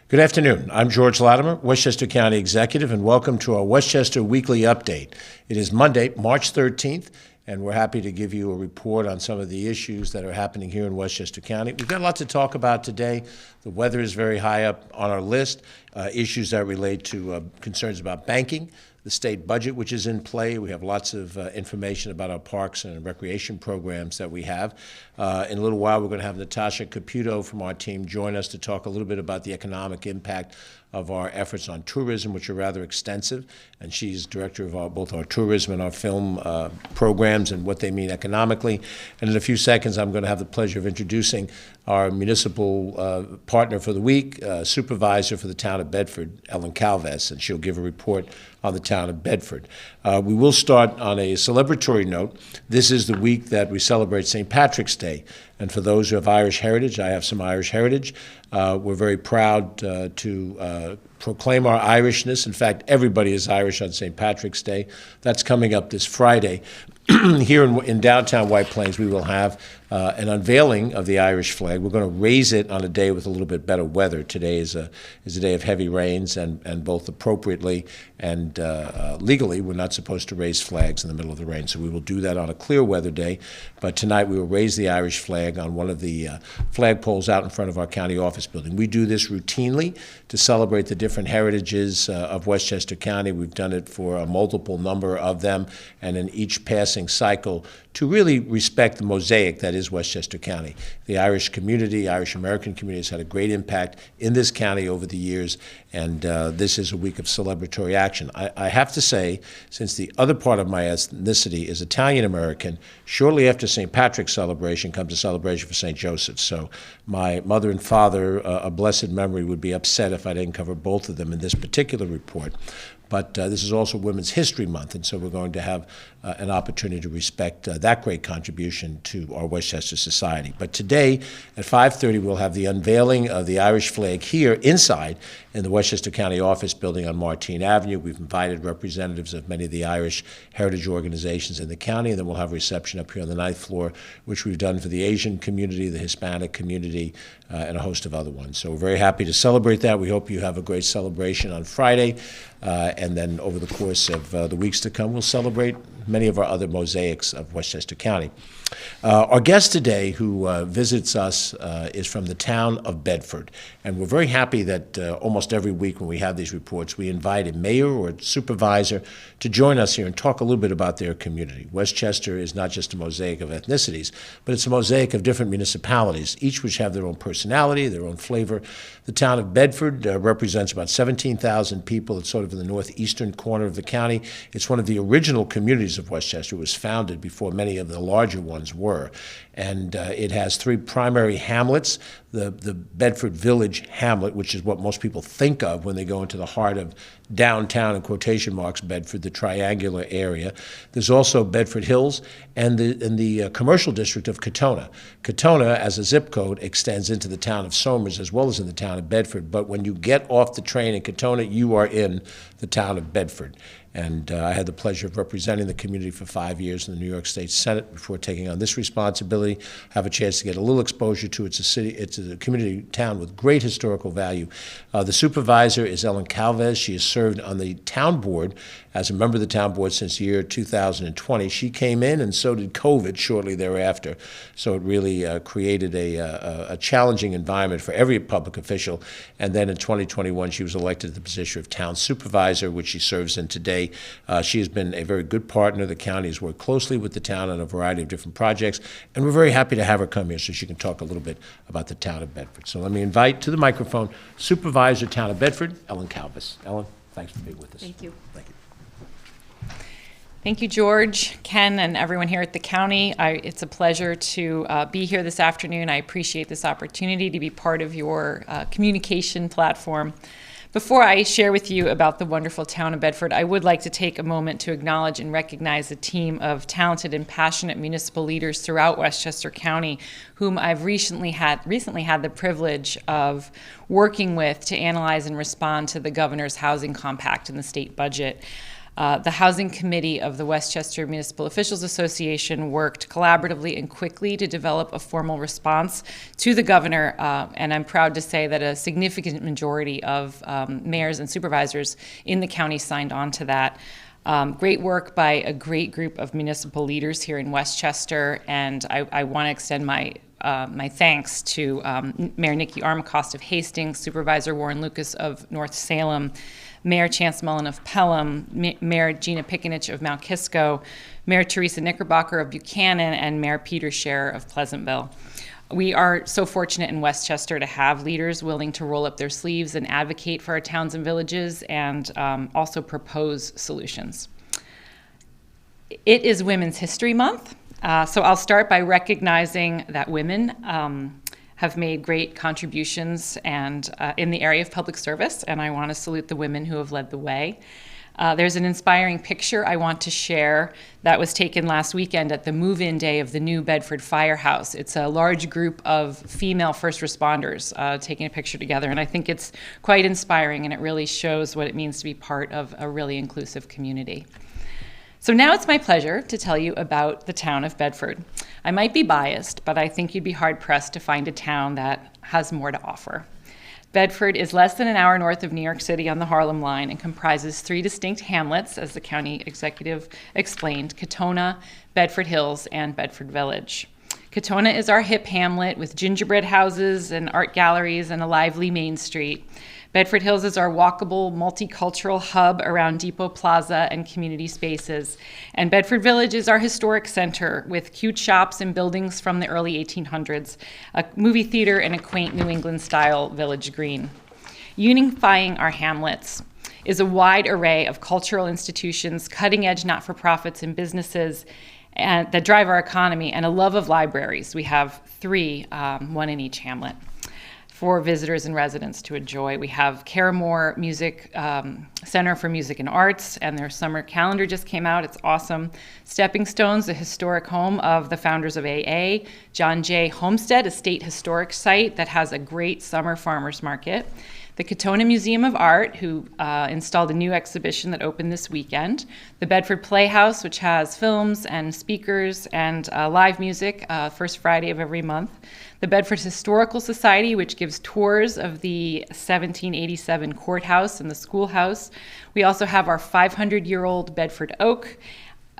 Good afternoon. I'm George Latimer, Westchester County Executive, and welcome to our Westchester Weekly Update. It is Monday, March 13th, and we're happy to give you a report on some of the issues that are happening here in Westchester County. We've got a lot to talk about today. The weather is very high up on our list, issues that relate to concerns about banking, the state budget, which is in play. We have lots of information about our parks and recreation programs that we have. In a little while, we're going to have Natasha Caputo from our team join us to talk a little bit about the economic impact of our efforts on tourism, which are rather extensive. And she's director of both our tourism and our film programs and what they mean economically. And in a few seconds, I'm going to have the pleasure of introducing our municipal partner for the week, supervisor for the town of Bedford, Ellen Calves, and she'll give a report on the town of Bedford. We will start on a celebratory note. This is the week that we celebrate St. Patrick's Day. And for those who have Irish heritage, I have some Irish heritage. We're very proud to proclaim our Irishness. In fact, everybody is Irish on St. Patrick's Day. That's coming up this Friday. Here in downtown White Plains, we will have an unveiling of the Irish flag. We're going to raise it on a day with a little bit better weather. Today is a day of heavy rains, and both appropriately and legally, we're not supposed to raise flags in the middle of the rain. So we will do that on a clear weather day. But tonight we will raise the Irish flag on one of the flagpoles out in front of our county office building. We do this routinely to celebrate the different heritages of Westchester County. We've done it for a multiple number of them, and in each passing cycle to really respect the mosaic that is Westchester County. The Irish community, Irish American community, has had a great impact in this county over the years, and this is a week of celebratory action. I have to say, since the other part of my ethnicity is Italian American, shortly after St. Patrick's celebration comes a celebration for St. Joseph. So my mother and father, a blessed memory, would be upset if I didn't cover both of them in this particular report. But this is also Women's History Month, and so we're going to have an opportunity to respect that great contribution to our Westchester society. But today at 5:30, we'll have the unveiling of the Irish flag here inside in the Westchester County office building on Martine Avenue. We've invited representatives of many of the Irish heritage organizations in the county, and then we'll have a reception up here on the 9th floor, which we've done for the Asian community, the Hispanic community, and a host of other ones. So we're very happy to celebrate that. We hope you have a great celebration on Friday. And then over the course of the weeks to come, we'll celebrate many of our other mosaics of Westchester County. Our guest today who visits us is from the town of Bedford. And we're very happy that almost every week when we have these reports, we invite a mayor or a supervisor to join us here and talk a little bit about their community. Westchester is not just a mosaic of ethnicities, but it's a mosaic of different municipalities, each which have their own personality, their own flavor. The town of Bedford represents about 17,000 people. It's sort of in the northeastern corner of the county. It's one of the original communities of Westchester. It was founded before many of the larger ones were. And it has three primary hamlets. The Bedford Village hamlet, which is what most people think of when they go into the heart of downtown, in quotation marks, Bedford, the triangular area. There's also Bedford Hills and the commercial district of Katona. Katona, as a zip code, extends into the town of Somers as well as in the town of Bedford. But when you get off the train in Katona, you are in the town of Bedford. And I had the pleasure of representing the community for 5 years in the New York State Senate before taking on this responsibility. Have a chance to get a little exposure to it. It's a community town with great historical value. The supervisor is Ellen Calves. She has served on the town board as a member of the town board since the year 2020. She came in, and so did COVID shortly thereafter. So it really created a challenging environment for every public official. And then in 2021, she was elected to the position of town supervisor, which she serves in today. She has been a very good partner. The county has worked closely with the town on a variety of different projects, and we're very happy to have her come here so she can talk a little bit about the town of Bedford. So let me invite to the microphone Supervisor, Town of Bedford, Ellen Calves. Ellen, thanks for being with us. Thank you. Thank you. Thank you, George, Ken, and everyone here at the county. It's a pleasure to be here this afternoon. I appreciate this opportunity to be part of your communication platform. Before I share with you about the wonderful town of Bedford, I would like to take a moment to acknowledge and recognize a team of talented and passionate municipal leaders throughout Westchester County, whom I've recently had the privilege of working with to analyze and respond to the governor's housing compact and the state budget. The Housing Committee of the Westchester Municipal Officials Association worked collaboratively and quickly to develop a formal response to the governor, and I'm proud to say that a significant majority of mayors and supervisors in the county signed on to that. Great work by a great group of municipal leaders here in Westchester, and I want to extend my thanks to Mayor Nikki Armacost of Hastings, Supervisor Warren Lucas of North Salem, Mayor Chance Mullen of Pelham, Mayor Gina Pickenich of Mount Kisco, Mayor Teresa Knickerbocker of Buchanan, and Mayor Peter Scherer of Pleasantville. We are so fortunate in Westchester to have leaders willing to roll up their sleeves and advocate for our towns and villages, and also propose solutions. It is Women's History Month, so I'll start by recognizing that women have made great contributions and in the area of public service, and I want to salute the women who have led the way. There's an inspiring picture I want to share that was taken last weekend at the move-in day of the new Bedford Firehouse. It's a large group of female first responders taking a picture together, and I think it's quite inspiring, and it really shows what it means to be part of a really inclusive community. So now it's my pleasure to tell you about the town of Bedford. I might be biased, but I think you'd be hard-pressed to find a town that has more to offer. Bedford is less than an hour north of New York City on the Harlem Line and comprises 3 distinct hamlets, as the county executive explained: Katona, Bedford Hills, and Bedford Village. Katona is our hip hamlet with gingerbread houses and art galleries and a lively Main Street. Bedford Hills is our walkable, multicultural hub around Depot Plaza and community spaces. And Bedford Village is our historic center with cute shops and buildings from the early 1800s, a movie theater, and a quaint New England-style village green. Unifying our hamlets is a wide array of cultural institutions, cutting-edge not-for-profits and businesses that drive our economy, and a love of libraries. We have 3, one in each hamlet, for visitors and residents to enjoy. We have Caramore Music Center for Music and Arts, and their summer calendar just came out. It's awesome. Stepping Stones, the historic home of the founders of AA. John Jay Homestead, a state historic site that has a great summer farmers market. The Katona Museum of Art, who installed a new exhibition that opened this weekend. The Bedford Playhouse, which has films and speakers and live music first Friday of every month. The Bedford Historical Society, which gives tours of the 1787 courthouse and the schoolhouse. We also have our 500-year-old Bedford Oak,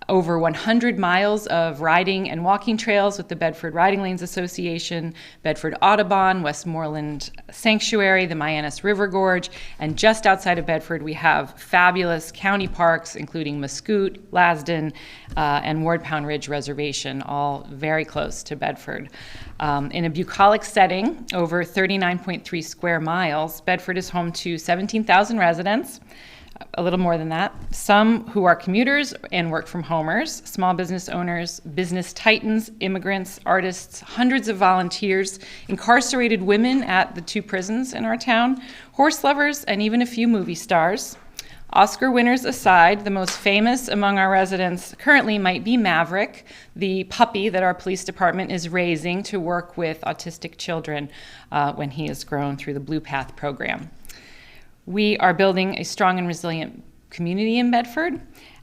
over 100 miles of riding and walking trails with the Bedford Riding Lanes Association, Bedford Audubon, Westmoreland Sanctuary, the Mianus River Gorge, and just outside of Bedford we have fabulous county parks including Mascout, Lasden, and Ward Pound Ridge Reservation, all very close to Bedford. In a bucolic setting, over 39.3 square miles, Bedford is home to 17,000 residents, a little more than that, some who are commuters and work from homers, small business owners, business titans, immigrants, artists, hundreds of volunteers, incarcerated women at the 2 prisons in our town, horse lovers, and even a few movie stars. Oscar winners aside, the most famous among our residents currently might be Maverick, the puppy that our police department is raising to work with autistic children when he is grown through the Blue Path program. We are building a strong and resilient community in Bedford,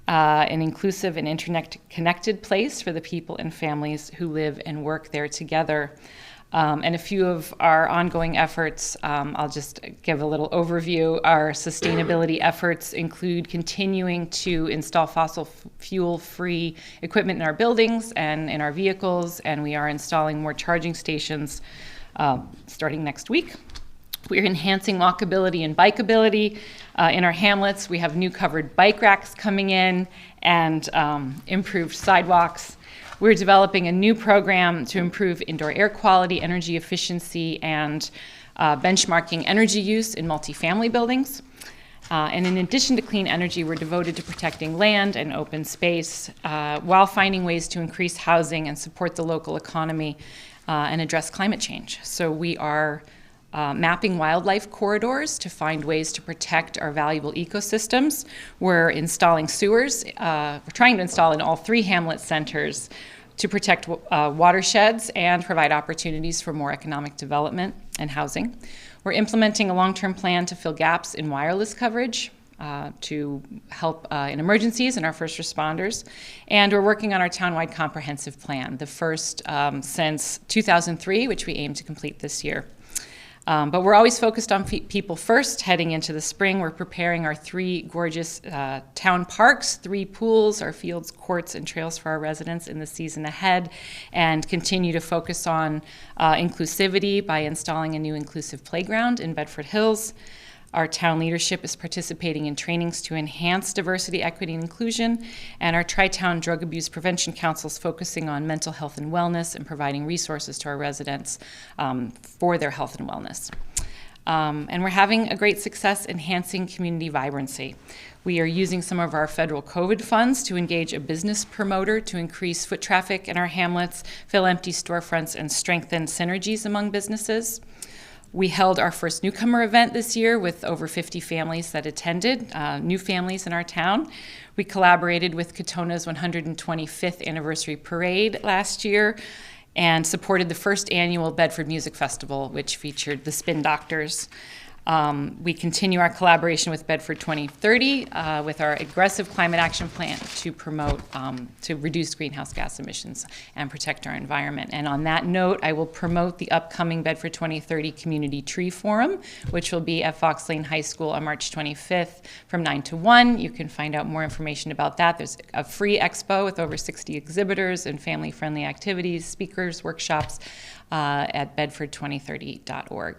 an inclusive and internet-connected place for the people and families who live and work there together. And a few of our ongoing efforts, I'll just give a little overview. Our sustainability efforts include continuing to install fossil fuel-free equipment in our buildings and in our vehicles, and we are installing more charging stations starting next week. We're enhancing walkability and bikeability in our hamlets. We have new covered bike racks coming in and improved sidewalks. We're developing a new program to improve indoor air quality, energy efficiency, and benchmarking energy use in multifamily buildings. And in addition to clean energy, we're devoted to protecting land and open space while finding ways to increase housing and support the local economy and address climate change. So we are mapping wildlife corridors to find ways to protect our valuable ecosystems. We're installing sewers. We're trying to install in all 3 hamlet centers to protect watersheds and provide opportunities for more economic development and housing. We're implementing a long-term plan to fill gaps in wireless coverage. to help in emergencies and our first responders. And we're working on our townwide comprehensive plan, the first since 2003, which we aim to complete this year. But we're always focused on people first. Heading into the spring, we're preparing our 3 gorgeous town parks, 3 pools, our fields, courts, and trails for our residents in the season ahead, and continue to focus on inclusivity by installing a new inclusive playground in Bedford Hills. Our town leadership is participating in trainings to enhance diversity, equity, and inclusion, and our Tri-Town Drug Abuse Prevention Council is focusing on mental health and wellness and providing resources to our residents for their health and wellness. And we're having a great success enhancing community vibrancy. We are using some of our federal COVID funds to engage a business promoter to increase foot traffic in our hamlets, fill empty storefronts, and strengthen synergies among businesses. We held our first newcomer event this year with over 50 families that attended, new families in our town. We collaborated with Katona's 125th anniversary parade last year and supported the first annual Bedford Music Festival, which featured the Spin Doctors. We continue our collaboration with Bedford 2030 with our aggressive climate action plan to promote, to reduce greenhouse gas emissions and protect our environment. And on that note, I will promote the upcoming Bedford 2030 Community Tree Forum, which will be at Fox Lane High School on March 25th from 9 to 1. You can find out more information about that. There's a free expo with over 60 exhibitors and family-friendly activities, speakers, workshops at bedford2030.org.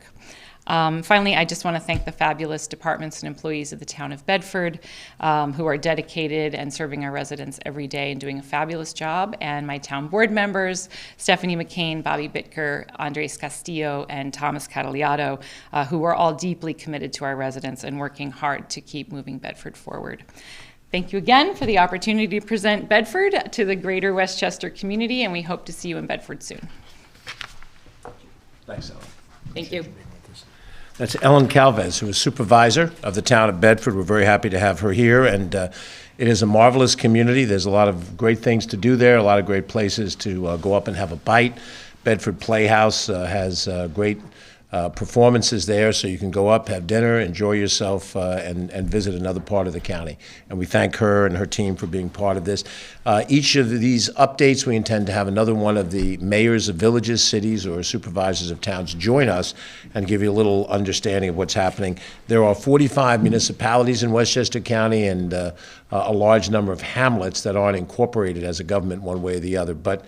Finally, I just want to thank the fabulous departments and employees of the town of Bedford who are dedicated and serving our residents every day and doing a fabulous job, and my town board members, Stephanie McCain, Bobby Bitker, Andres Castillo, and Thomas Catalliato, who are all deeply committed to our residents and working hard to keep moving Bedford forward. Thank you again for the opportunity to present Bedford to the greater Westchester community, and we hope to see you in Bedford soon. Thanks, Ellen. Thank you. That's Ellen Calvez, who is supervisor of the town of Bedford. We're very happy to have her here, and it is a marvelous community. There's a lot of great things to do there, a lot of great places to go up and have a bite. Bedford Playhouse has great performances there, so you can go up, have dinner, enjoy yourself, and visit another part of the county. And we thank her and her team for being part of this. Each of these updates, we intend to have another one of the mayors of villages, cities, or supervisors of towns join us and give you a little understanding of what's happening. There are 45 municipalities in Westchester County and a large number of hamlets that aren't incorporated as a government one way or the other. But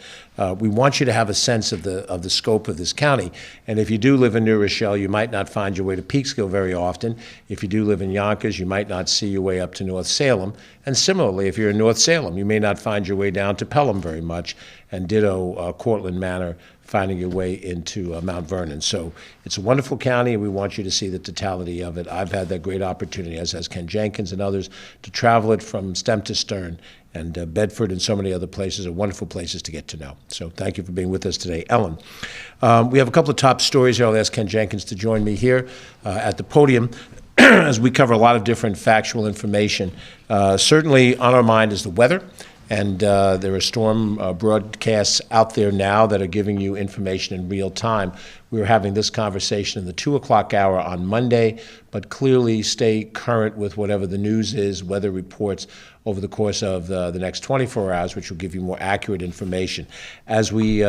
we want you to have a sense of the scope of this county. And if you do live in New Rochelle, you might not find your way to Peekskill very often. If you do live in Yonkers, you might not see your way up to North Salem. And similarly, if you're in North Salem, you may not find your way down to Pelham very much, and ditto Cortland Manor, finding your way into Mount Vernon. So it's a wonderful county, and we want you to see the totality of it. I've had that great opportunity, as has Ken Jenkins and others, to travel it from stem to stern. And Bedford and so many other places are wonderful places to get to know. So thank you for being with us today, Ellen. We have a couple of top stories here. I'll ask Ken Jenkins to join me here at the podium as we cover a lot of different factual information. Certainly on our mind is the weather. And there are storm broadcasts out there now that are giving you information in real time. We were having this conversation in the 2 o'clock hour on Monday, but clearly stay current with whatever the news is, weather reports over the course of the next 24 hours, which will give you more accurate information. As we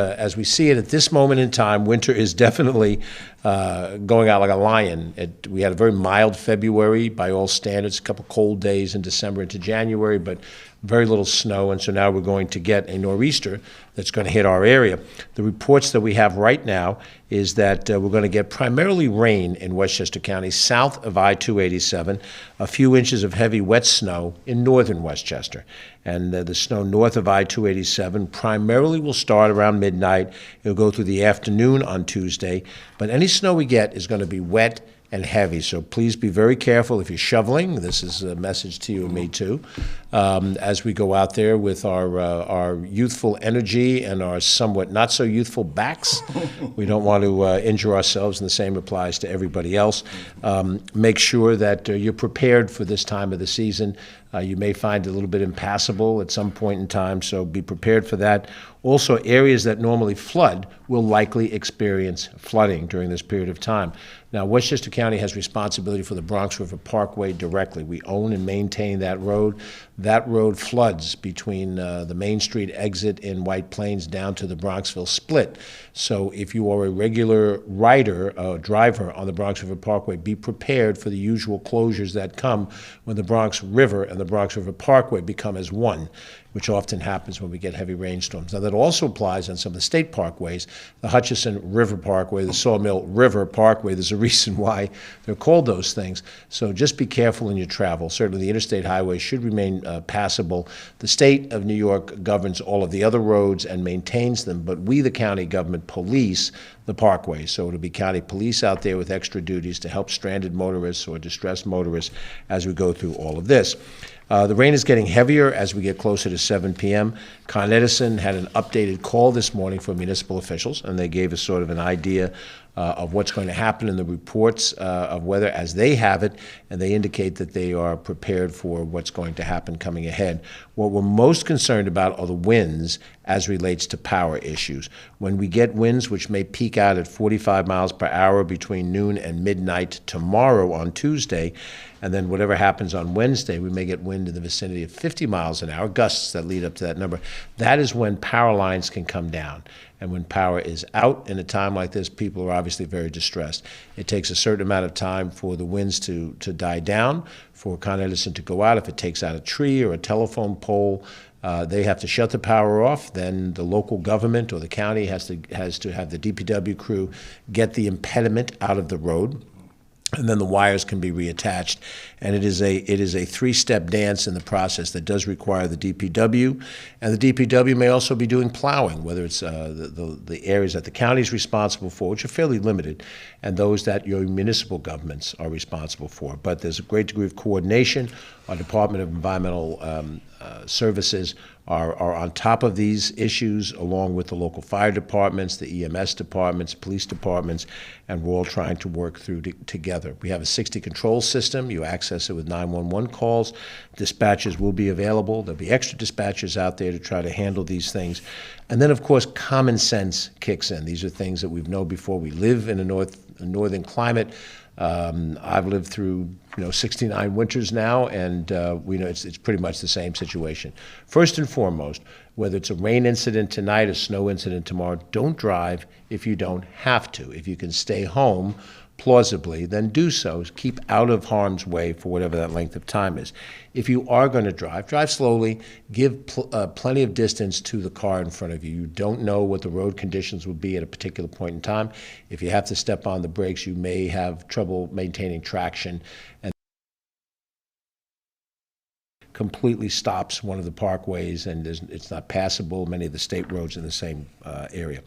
see it at this moment in time, winter is definitely going out like a lion. We had a very mild February by all standards, a couple cold days in December into January, but very little snow, and so now we're going to get a nor'easter that's going to hit our area. The reports that we have right now is that we're going to get primarily rain in Westchester County, south of I-287, a few inches of heavy wet snow in northern Westchester. And the snow north of I-287 primarily will start around midnight. It'll go through the afternoon on Tuesday, but any snow we get is going to be wet and heavy. So please be very careful if you're shoveling. This is a message to you and me too. As we go out there with our youthful energy and our somewhat not so youthful backs, we don't want to injure ourselves, and the same applies to everybody else. Make sure that you're prepared for this time of the season. You may find it a little bit impassable at some point in time, so be prepared for that. Also, areas that normally flood will likely experience flooding during this period of time. Now, Westchester County has responsibility for the Bronx River Parkway directly. We own and maintain that road. That road floods between the Main Street exit in White Plains down to the Bronxville split. So if you are a regular rider, driver on the Bronx River Parkway, be prepared for the usual closures that come when the Bronx River and the Bronx River Parkway become as one, which often happens when we get heavy rainstorms. Now, that also applies on some of the state parkways, the Hutchinson River Parkway, the Sawmill River Parkway. There's a reason why they're called those things. So just be careful in your travel. Certainly, the interstate highways should remain passable. The state of New York governs all of the other roads and maintains them, but we, the county government, police the parkway. So it'll be county police out there with extra duties to help stranded motorists or distressed motorists as we go through all of this. The rain is getting heavier as we get closer to 7 p.m. Con Edison had an updated call this morning for municipal officials, and they gave us sort of an idea of what's going to happen in the reports of weather as they have it, and they indicate that they are prepared for what's going to happen coming ahead. What we're most concerned about are the winds as relates to power issues. When we get winds which may peak out at 45 miles per hour between noon and midnight tomorrow on Tuesday, and then whatever happens on Wednesday, we may get wind in the vicinity of 50 miles an hour, gusts that lead up to that number. That is when power lines can come down. And when power is out in a time like this, people are obviously very distressed. It takes a certain amount of time for the winds to die down, for Con Edison to go out. If it takes out a tree or a telephone pole, they have to shut the power off. Then the local government or the county has to have the DPW crew get the impediment out of the road, and then the wires can be reattached. And it is a three-step dance in the process that does require the DPW, and the DPW may also be doing plowing, whether it's the areas that the county is responsible for, which are fairly limited, and those that your municipal governments are responsible for. But there's a great degree of coordination. Our Department of Environmental Services are on top of these issues, along with the local fire departments, the EMS departments, police departments, and we're all trying to work through together. We have a 60 control system. You access it with 911 calls. Dispatchers will be available. There'll be extra dispatchers out there to try to handle these things. And then, of course, common sense kicks in. These are things that we've known before. We live in a northern climate. I've lived through 69 winters now, and we know it's pretty much the same situation. First and foremost, whether it's a rain incident tonight, a snow incident tomorrow, don't drive if you don't have to. If you can stay home plausibly, then do so. Keep out of harm's way for whatever that length of time is. If you are going to drive slowly. Give plenty of distance to the car in front of you. You don't know what the road conditions will be at a particular point in time. If you have to step on the brakes, you may have trouble maintaining traction, and completely stops one of the parkways, and it's not passable. Many of the state roads in the same area.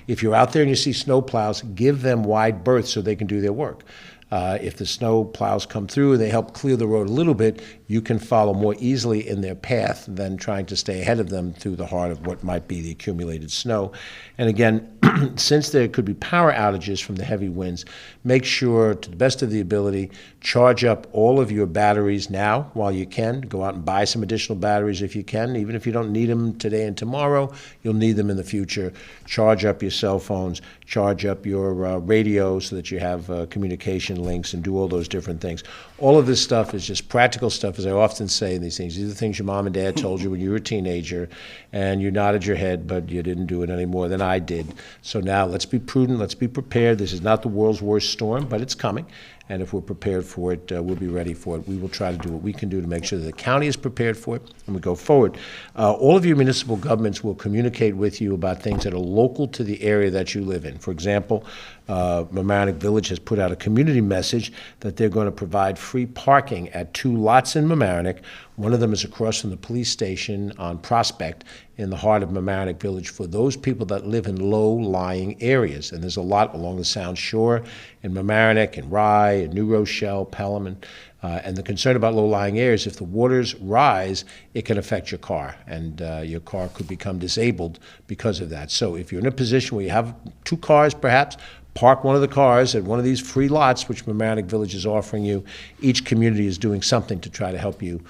If you're out there and you see snow plows, give them wide berths so they can do their work. If the snow plows come through and they help clear the road a little bit, you can follow more easily in their path than trying to stay ahead of them through the heart of what might be the accumulated snow. And again, since there could be power outages from the heavy winds, make sure, to the best of the ability, charge up all of your batteries now while you can. Go out and buy some additional batteries if you can. Even if you don't need them today and tomorrow, you'll need them in the future. Charge up your cell phones, charge up your radio so that you have communication links, and do all those different things. All of this stuff is just practical stuff, as I often say in these things. These are the things your mom and dad told you when you were a teenager, and you nodded your head, but you didn't do it any more than I did. So now let's be prudent, let's be prepared. This is not the world's worst storm, but it's coming. And if we're prepared for it, we'll be ready for it. We will try to do what we can do to make sure that the county is prepared for it, and we go forward. All of your municipal governments will communicate with you about things that are local to the area that you live in. For example, Mamaroneck Village has put out a community message that they're going to provide free parking at 2 lots in Mamaroneck. One of them is across from the police station on Prospect in the heart of Mamaroneck Village for those people that live in low-lying areas. And there's a lot along the Sound Shore in Mamaroneck, in Rye, in New Rochelle, Pelham, and the concern about low-lying areas, if the waters rise, it can affect your car, and your car could become disabled because of that. So if you're in a position where you have 2 cars, perhaps, park one of the cars at one of these free lots, which Mamaroneck Village is offering you. Each community is doing something to try to help you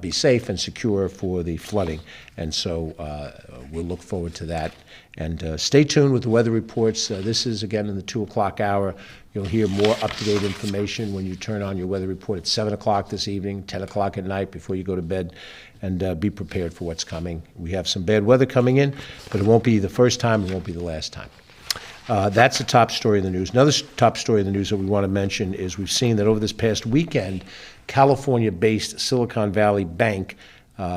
be safe and secure for the flooding. And so we'll look forward to that. And stay tuned with the weather reports. This is, again, in the 2 o'clock hour. You'll hear more up-to-date information when you turn on your weather report at 7 o'clock this evening, 10 o'clock at night before you go to bed. And be prepared for what's coming. We have some bad weather coming in, but it won't be the first time, it won't be the last time. That's the top story in the news. Another top story in the news that we want to mention is we've seen that over this past weekend, California-based Silicon Valley Bank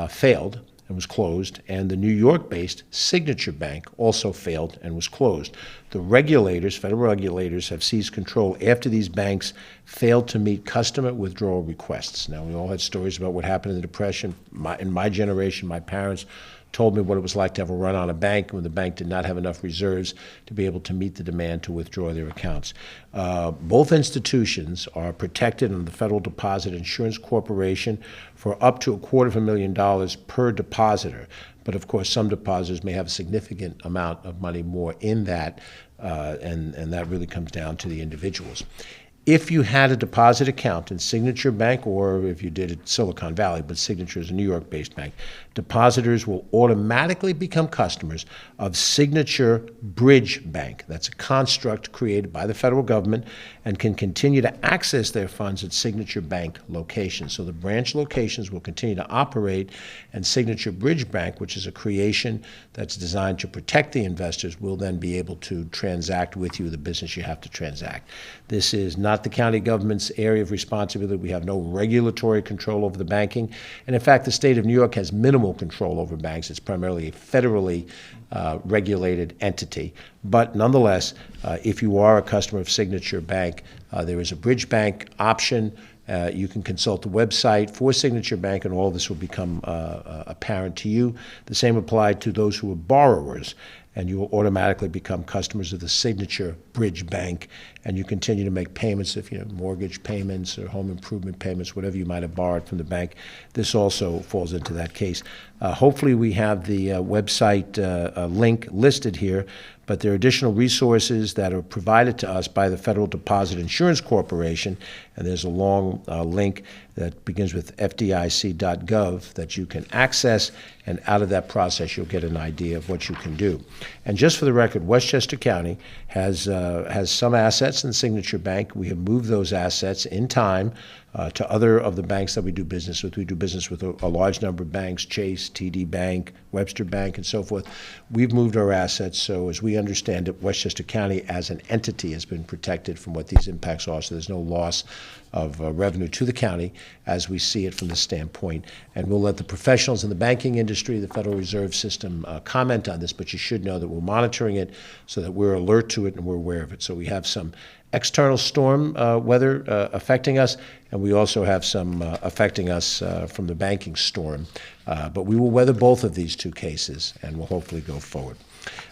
failed and was closed, and the New York-based Signature Bank also failed and was closed. The regulators, federal regulators, have seized control after these banks failed to meet customer withdrawal requests. Now, we all had stories about what happened in the Depression. In my generation, my parents told me what it was like to have a run on a bank when the bank did not have enough reserves to be able to meet the demand to withdraw their accounts. Both institutions are protected under the Federal Deposit Insurance Corporation for up to $250,000 per depositor. But of course, some depositors may have a significant amount of money more in that, and that really comes down to the individuals. If you had a deposit account in Signature Bank, or if you did at Silicon Valley, but Signature is a New York-based bank, depositors will automatically become customers of Signature Bridge Bank. That's a construct created by the federal government and can continue to access their funds at Signature Bank locations. So the branch locations will continue to operate, and Signature Bridge Bank, which is a creation that's designed to protect the investors, will then be able to transact with you the business you have to transact. This is not the county government's area of responsibility. We have no regulatory control over the banking. And in fact, the state of New York has minimal control over banks. It's primarily a federally regulated entity. But nonetheless, if you are a customer of Signature Bank, there is a Bridge Bank option. You can consult the website for Signature Bank, and all this will become apparent to you. The same applied to those who are borrowers, and you will automatically become customers of the Signature Bridge Bank, and you continue to make payments if mortgage payments or home improvement payments, whatever you might have borrowed from the bank. This also falls into that case. Hopefully we have the website link listed here, but there are additional resources that are provided to us by the Federal Deposit Insurance Corporation, and there's a long link that begins with fdic.gov that you can access, and out of that process you'll get an idea of what you can do. And just for the record, Westchester County has some assets in Signature Bank. We have moved those assets in time to other of the banks that we do business with. We do business with a large number of banks, Chase, TD Bank, Webster Bank, and so forth. We've moved our assets, so as we understand it, Westchester County as an entity has been protected from what these impacts are, so there's no loss of revenue to the county as we see it from this standpoint. And we'll let the professionals in the banking industry, the Federal Reserve System, comment on this, but you should know that we're monitoring it so that we're alert to it and we're aware of it. So we have some external storm weather affecting us, and we also have some affecting us from the banking storm. But we will weather both of these two cases, and we'll hopefully go forward.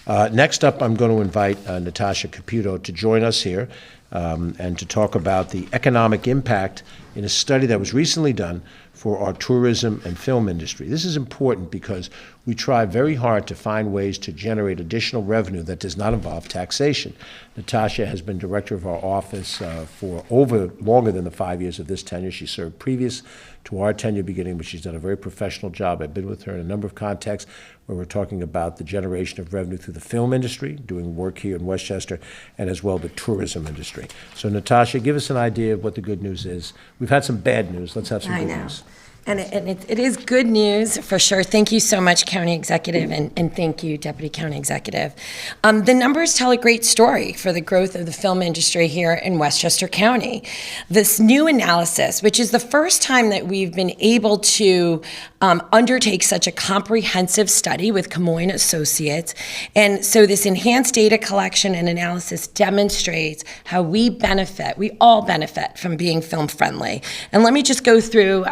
Next up, I'm going to invite Natasha Caputo to join us here and to talk about the economic impact in a study that was recently done for our tourism and film industry. This is important because we try very hard to find ways to generate additional revenue that does not involve taxation. Natasha has been director of our office for longer than the 5 years of this tenure. She served previous to our tenure beginning, but she's done a very professional job. I've been with her in a number of contexts where we're talking about the generation of revenue through the film industry, doing work here in Westchester, and as well the tourism industry. So Natasha, give us an idea of what the good news is. We've had some bad news. Let's have some good news. And it is good news for sure. Thank you so much, County Executive, and thank you, Deputy County Executive. The numbers tell a great story for the growth of the film industry here in Westchester County. This new analysis, which is the first time that we've been able to undertake such a comprehensive study with Camoin Associates, and so this enhanced data collection and analysis demonstrates how we all benefit from being film friendly. And let me just go through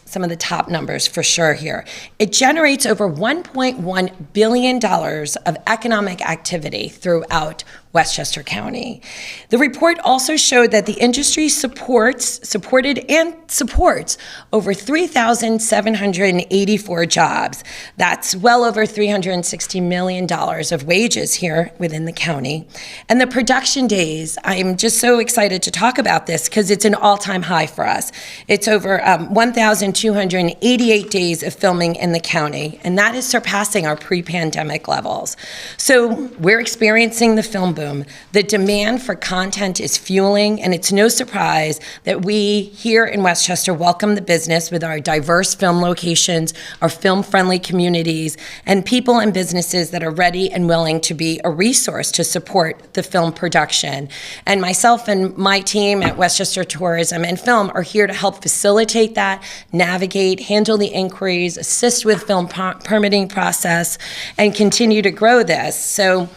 some of the top numbers for sure here. It generates over $1.1 billion of economic activity throughout Westchester County. The report also showed that the industry supported and supports over 3,784 jobs. That's well over $360 million of wages here within the county. And the production days, I'm just so excited to talk about this because it's an all-time high for us. It's over 1,288 days of filming in the county, and that is surpassing our pre-pandemic levels. So we're experiencing the film boom. The demand for content is fueling, and it's no surprise that we here in Westchester welcome the business with our diverse film locations, our film-friendly communities, and people and businesses that are ready and willing to be a resource to support the film production. And myself and my team at Westchester Tourism and Film are here to help facilitate that, navigate, handle the inquiries, assist with film permitting process, and continue to grow this. So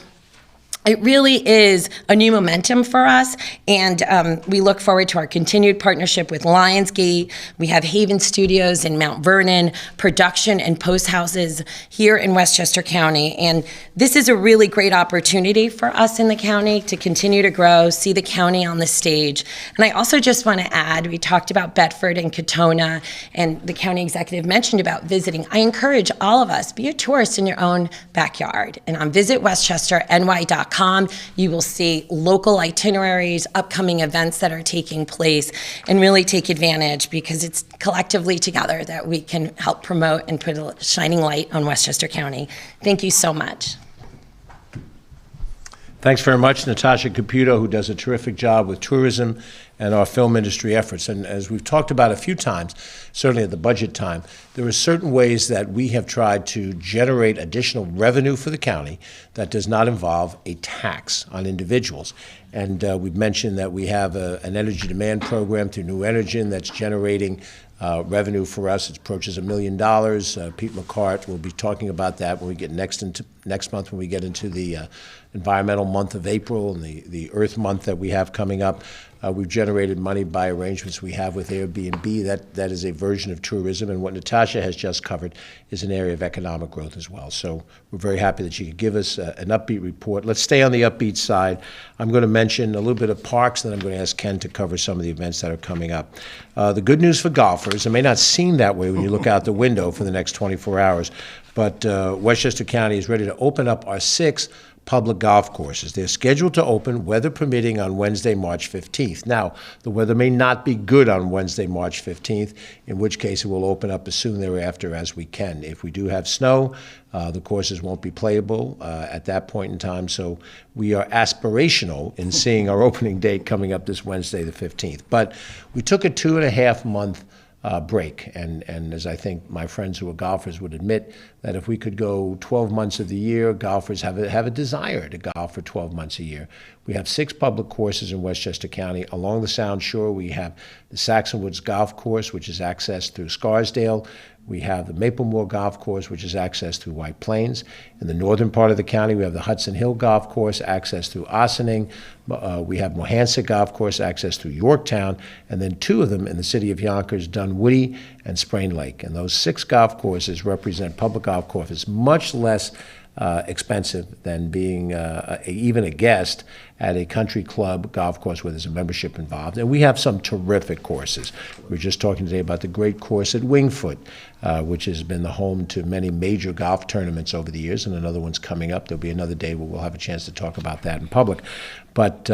it really is a new momentum for us, and we look forward to our continued partnership with Lionsgate. We have Haven Studios in Mount Vernon, production and post houses here in Westchester County, and this is a really great opportunity for us in the county to continue to grow, see the county on the stage. And I also just want to add, we talked about Bedford and Katona, and the county executive mentioned about visiting. I encourage all of us, be a tourist in your own backyard, and on visitwestchesterny.com. You will see local itineraries, upcoming events that are taking place, and really take advantage because it's collectively together that we can help promote and put a shining light on Westchester County. Thank you so much. Thanks very much, Natasha Caputo, who does a terrific job with tourism and our film industry efforts. And as we've talked about a few times, certainly at the budget time, there are certain ways that we have tried to generate additional revenue for the county that does not involve a tax on individuals. And we've mentioned that we have an energy demand program through New Energy that's generating revenue for us. It approaches $1 million. Pete McCart will be talking about that when we get next month when we get into the environmental month of April and the Earth month that we have coming up. We've generated money by arrangements we have with Airbnb. That is a version of tourism, and what Natasha has just covered is an area of economic growth as well. So we're very happy that she could give us an upbeat report. Let's stay on the upbeat side. I'm going to mention a little bit of parks, then I'm going to ask Ken to cover some of the events that are coming up. The good news for golfers, it may not seem that way when you look out the window for the next 24 hours, but Westchester County is ready to open up our 6 public golf courses. They're scheduled to open, weather permitting, on Wednesday, March 15th. Now, the weather may not be good on Wednesday, March 15th, in which case it will open up as soon thereafter as we can. If we do have snow, the courses won't be playable at that point in time. So we are aspirational in seeing our opening date coming up this Wednesday, the 15th. But we took a 2.5-month break. And as I think my friends who are golfers would admit, that if we could go 12 months of the year, golfers have a desire to golf for 12 months a year. We have 6 public courses in Westchester County. Along the Sound Shore, we have the Saxon Woods Golf Course, which is accessed through Scarsdale. We have the Maplemore Golf Course, which is accessed through White Plains. In the northern part of the county, we have the Hudson Hill Golf Course, accessed through Ossining. We have Mohansick Golf Course, accessed through Yorktown, and then 2 of them in the city of Yonkers, Dunwoody and Sprain Lake. And those 6 golf courses represent public golf courses, much less expensive than being even a guest at a country club golf course where there's a membership involved. And we have some terrific courses. We were just talking today about the great course at Wingfoot, which has been the home to many major golf tournaments over the years, and another one's coming up. There'll be another day where we'll have a chance to talk about that in public. But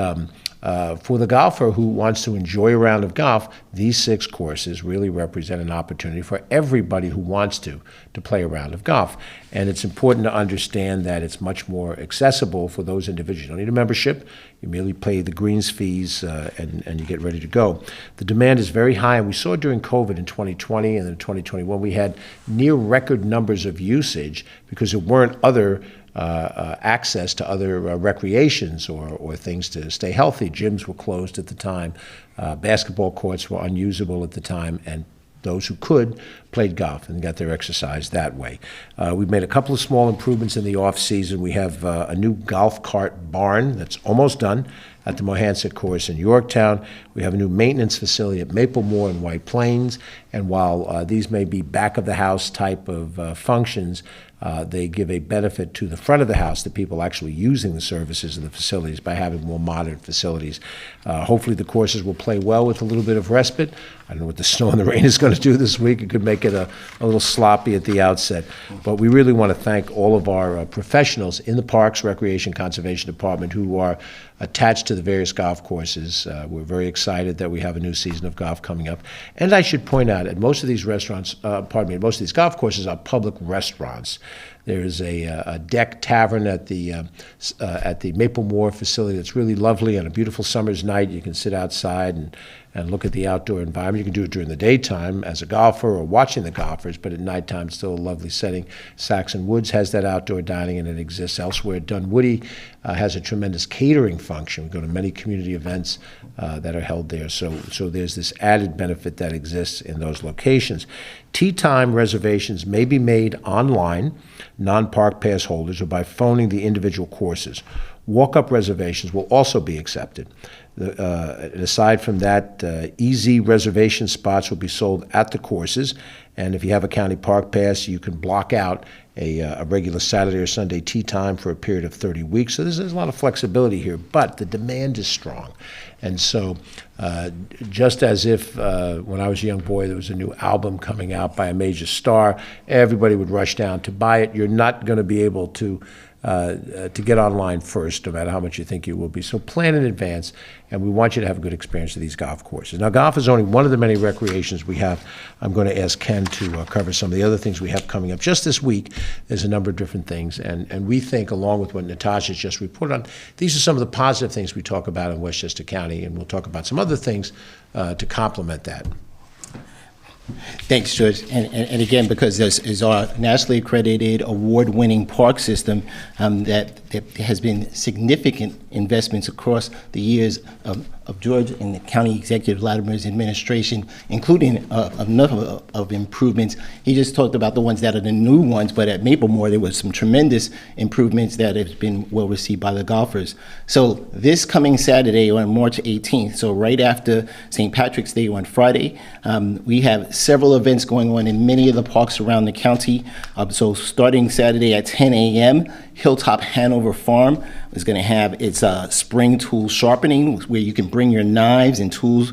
for the golfer who wants to enjoy a round of golf, these 6 courses really represent an opportunity for everybody who wants to play a round of golf. And it's important to understand that it's much more accessible for those individuals. You don't need a membership. You merely pay the greens fees and you get ready to go. The demand is very high, and we saw during COVID in 2020 and in 2021, we had near record numbers of usage because there weren't other access to other recreations or things to stay healthy. Gyms were closed at the time. Basketball courts were unusable at the time, and those who could played golf and got their exercise that way. We've made a couple of small improvements in the off-season. We have a new golf cart barn that's almost done at the Mohanset course in Yorktown. We have a new maintenance facility at Maplemore and White Plains. And while these may be back-of-the-house type of functions, they give a benefit to the front of the house, the people actually using the services and the facilities, by having more modern facilities. Hopefully the courses will play well with a little bit of respite. I don't know what the snow and the rain is going to do this week. It could make it a little sloppy at the outset. But we really want to thank all of our professionals in the Parks, Recreation, Conservation Department who are attached to the various golf courses. We're very excited that we have a new season of golf coming up. And I should point out, at most of these restaurants, most of these golf courses are public restaurants. There's a deck tavern at the Maplemore facility that's really lovely. On a beautiful summer's night, you can sit outside and look at the outdoor environment. You can do it during the daytime as a golfer or watching the golfers, but at nighttime, still a lovely setting. Saxon Woods has that outdoor dining, and it exists elsewhere. Dunwoody has a tremendous catering function. We go to many community events that are held there, so there's this added benefit that exists in those locations. Tee time reservations may be made online, non-park pass holders, or by phoning the individual courses. Walk-up reservations will also be accepted. Aside from that, easy reservation spots will be sold at the courses, and if you have a county park pass, you can block out a regular Saturday or Sunday tee time for a period of 30 weeks. So there's a lot of flexibility here, but the demand is strong. And so just as if when I was a young boy there was a new album coming out by a major star, everybody would rush down to buy it. You're not going to be able to get online first, no matter how much you think you will be. So plan in advance, and we want you to have a good experience at these golf courses. Now, golf is only one of the many recreations we have. I'm going to ask Ken to cover some of the other things we have coming up. Just this week, there's a number of different things, and we think, along with what Natasha's just reported on, these are some of the positive things we talk about in Westchester County, and we'll talk about some other things to complement that. Thanks, George. And again, because this is our nationally accredited, award-winning park system that has been significant investments across the years of George and the County Executive Latimer's administration, including a number of improvements. He just talked about the ones that are the new ones, but at Maplemore there was some tremendous improvements that have been well received by the golfers. So this coming Saturday on March 18th, so right after St. Patrick's Day on Friday, we have several events going on in many of the parks around the county. So starting Saturday at 10 a.m., Hilltop Hanover Farm is going to have its spring tool sharpening, where you can bring your knives and tools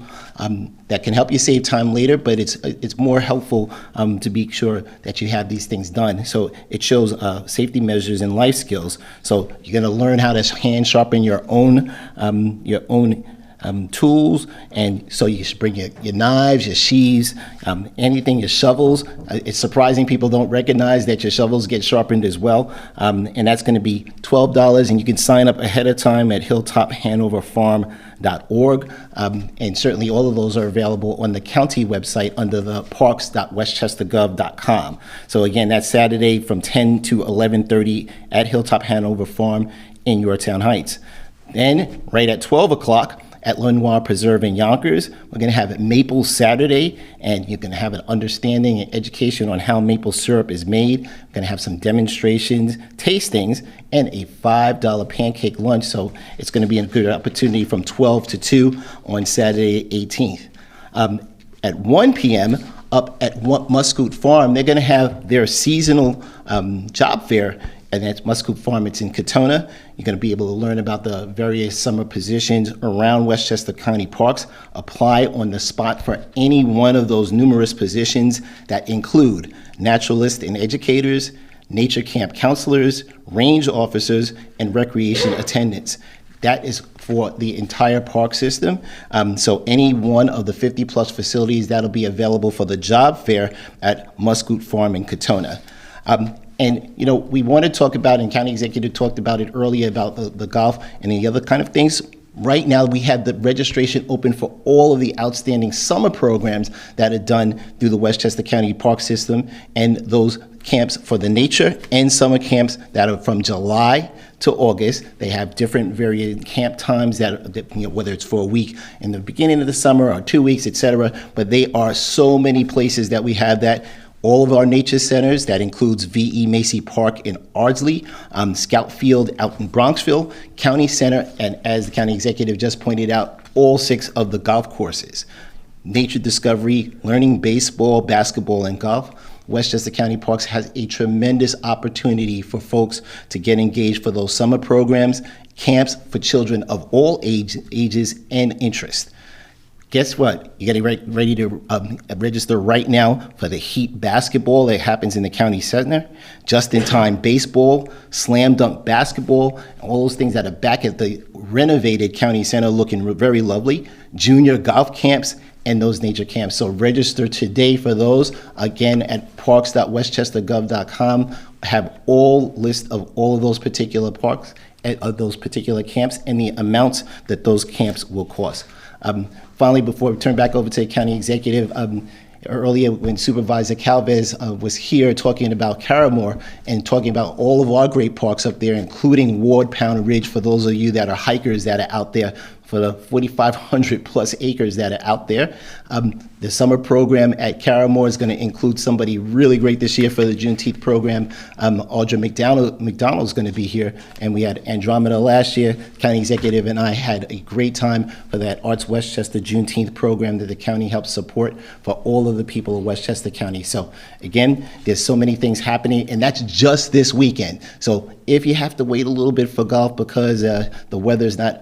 that can help you save time later, but it's more helpful to be sure that you have these things done. So it shows safety measures and life skills. So you're going to learn how to hand sharpen your own tools, and so you should bring your knives, your sheaves, anything, your shovels. It's surprising people don't recognize that your shovels get sharpened as well, and that's going to be $12, and you can sign up ahead of time at hilltophanoverfarm.org, and certainly all of those are available on the county website under the parks.westchestergov.com. So again, that's Saturday from 10 to 11:30 at Hilltop Hanover Farm in Yorktown Heights. Then, right at 12 o'clock, at Lenoir Preserve in Yonkers, we're going to have Maple Saturday, and you're going to have an understanding and education on how maple syrup is made. We're going to have some demonstrations, tastings, and a $5 pancake lunch. So it's going to be a good opportunity from 12 to 2 on Saturday 18th. At 1 p.m., up at Muscoot Farm, they're going to have their seasonal job fair, and that's Muscoot Farm. It's in Katona. You're going to be able to learn about the various summer positions around Westchester County Parks. Apply on the spot for any one of those numerous positions that include naturalists and educators, nature camp counselors, range officers, and recreation attendants. That is for the entire park system. So any one of the 50-plus facilities that'll be available for the job fair at Muscoot Farm in Katona. And, you know, we want to talk about, and County Executive talked about it earlier, about the golf and the other kind of things. Right now, we have the registration open for all of the outstanding summer programs that are done through the Westchester County Park System, and those camps for the nature and summer camps that are from July to August. They have different varying camp times that, you know, whether it's for a week in the beginning of the summer or 2 weeks, et cetera. But they are so many places that we have that. all of our nature centers, that includes V.E. Macy Park in Ardsley, Scout Field out in Bronxville, County Center, and as the county executive just pointed out, all 6 of the golf courses. Nature discovery, learning baseball, basketball, and golf. Westchester County Parks has a tremendous opportunity for folks to get engaged for those summer programs, camps for children of all ages and interests. Guess what? You got to ready to register right now for the Heat basketball that happens in the county center, just-in-time baseball, slam dunk basketball, all those things that are back at the renovated county center looking very lovely, junior golf camps, and those nature camps. So register today for those. Again, at parks.westchestergov.com, have all list of all of those particular parks, of those particular camps, and the amounts that those camps will cost. Finally, before we turn back over to the county executive, earlier when Supervisor Calvez was here talking about Caramore and talking about all of our great parks up there, including Ward Pound Ridge, for those of you that are hikers that are out there, for the 4,500 plus acres that are out there. The summer program at Caramore is going to include somebody really great this year for the Juneteenth program. Audra McDonald is going to be here, and we had Andromeda last year. County executive and I had a great time for that Arts Westchester Juneteenth program that the county helps support for all of the people of Westchester County. So again, there's so many things happening, and that's just this weekend. So if you have to wait a little bit for golf because the weather's not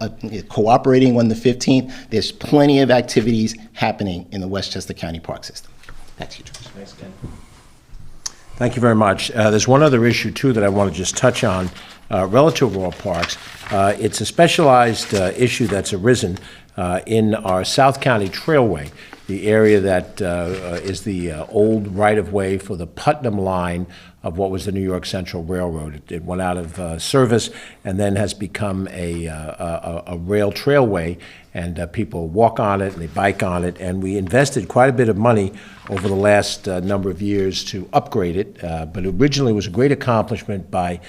cooperating on the 15th, there's plenty of activities happening in the Westchester County Park System. That's you, Travis. Thanks, Ken. Thank you very much. There's one other issue, too, that I want to just touch on relative to our parks. It's a specialized issue that's arisen in our South County Trailway, the area that is the old right-of-way for the Putnam line of what was the New York Central Railroad. It went out of service and then has become a rail trailway, and people walk on it and they bike on it. And we invested quite a bit of money over the last number of years to upgrade it, but originally it was a great accomplishment by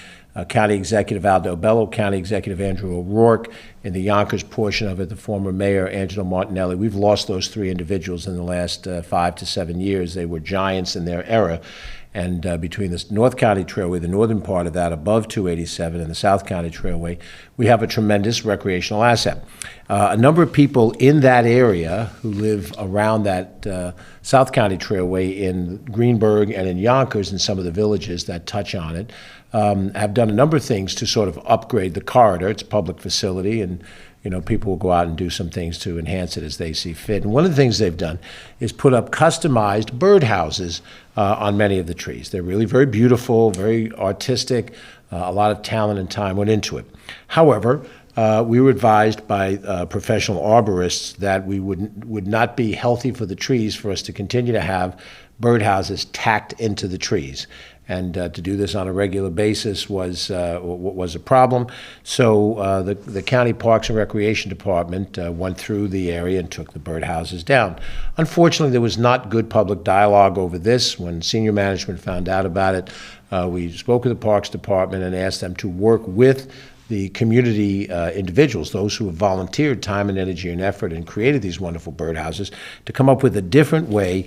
County Executive Aldo Bello, County Executive Andrew O'Rourke, in the Yonkers portion of it, the former Mayor Angelo Martinelli. We've lost those 3 individuals in the last 5 to 7 years. They were giants in their era. And between the North County Trailway, the northern part of that above 287, and the South County Trailway, we have a tremendous recreational asset. A number of people in that area who live around that South County Trailway in Greenburgh and in Yonkers and some of the villages that touch on it have done a number of things to sort of upgrade the corridor. It's a public facility, and people will go out and do some things to enhance it as they see fit. And one of the things they've done is put up customized birdhouses on many of the trees. They're really very beautiful, very artistic. A lot of talent and time went into it. However, we were advised by professional arborists that we would not be healthy for the trees for us to continue to have birdhouses tacked into the trees. And to do this on a regular basis was a problem. So the County Parks and Recreation Department went through the area and took the birdhouses down. Unfortunately, there was not good public dialogue over this. When senior management found out about it, we spoke with the Parks Department and asked them to work with the community individuals, those who have volunteered time and energy and effort and created these wonderful birdhouses, to come up with a different way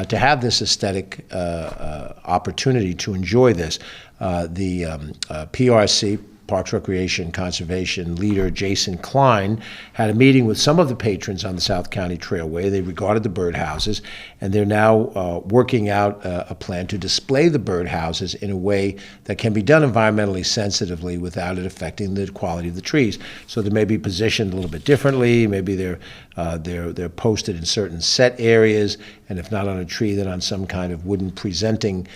to have this aesthetic opportunity to enjoy this. The PRC, Parks, Recreation, Conservation leader Jason Klein had a meeting with some of the patrons on the South County Trailway. They regarded the birdhouses, and they're now working out a plan to display the birdhouses in a way that can be done environmentally sensitively without it affecting the quality of the trees. So they may be positioned a little bit differently. Maybe they're posted in certain set areas, and if not on a tree, then on some kind of wooden presenting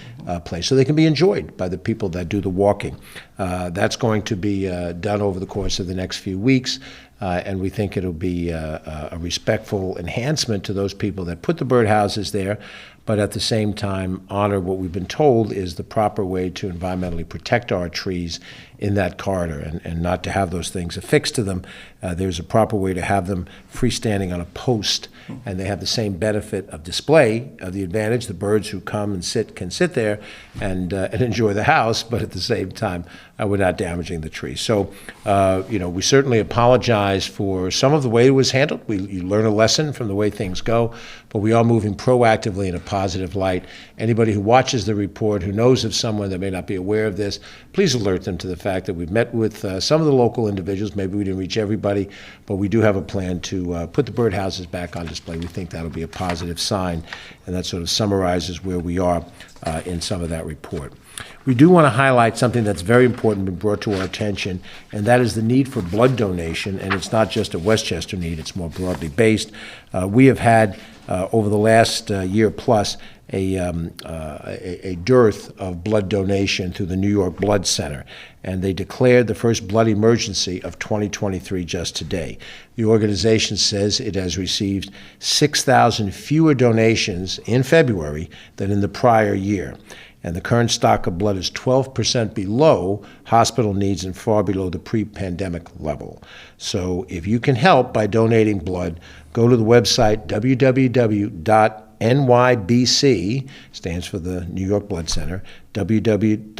place, so they can be enjoyed by the people that do the walking. That's going to be done over the course of the next few weeks, and we think it'll be a respectful enhancement to those people that put the birdhouses there, but at the same time honor what we've been told is the proper way to environmentally protect our trees in that corridor, and not to have those things affixed to them. There's a proper way to have them freestanding on a post, and they have the same benefit of display, of the advantage. The birds who come and sit can sit there and enjoy the house, but at the same time without damaging the tree. So, we certainly apologize for some of the way it was handled. You learn a lesson from the way things go, but we are moving proactively in a positive light. Anybody who watches the report, who knows of someone that may not be aware of this, please alert them to the fact that we've met with some of the local individuals. Maybe we didn't reach everybody, but we do have a plan to put the birdhouses back on display. We think that'll be a positive sign, and that sort of summarizes where we are in some of that report. We do want to highlight something that's very important and brought to our attention, and that is the need for blood donation. And it's not just a Westchester need, it's more broadly based. We have had, over the last year plus, a dearth of blood donation through the New York Blood Center, and they declared the first blood emergency of 2023 just today. The organization says it has received 6,000 fewer donations in February than in the prior year, and the current stock of blood is 12% below hospital needs and far below the pre-pandemic level. So if you can help by donating blood, go to the website www.nybc, stands for the New York Blood Center, www.nybc.org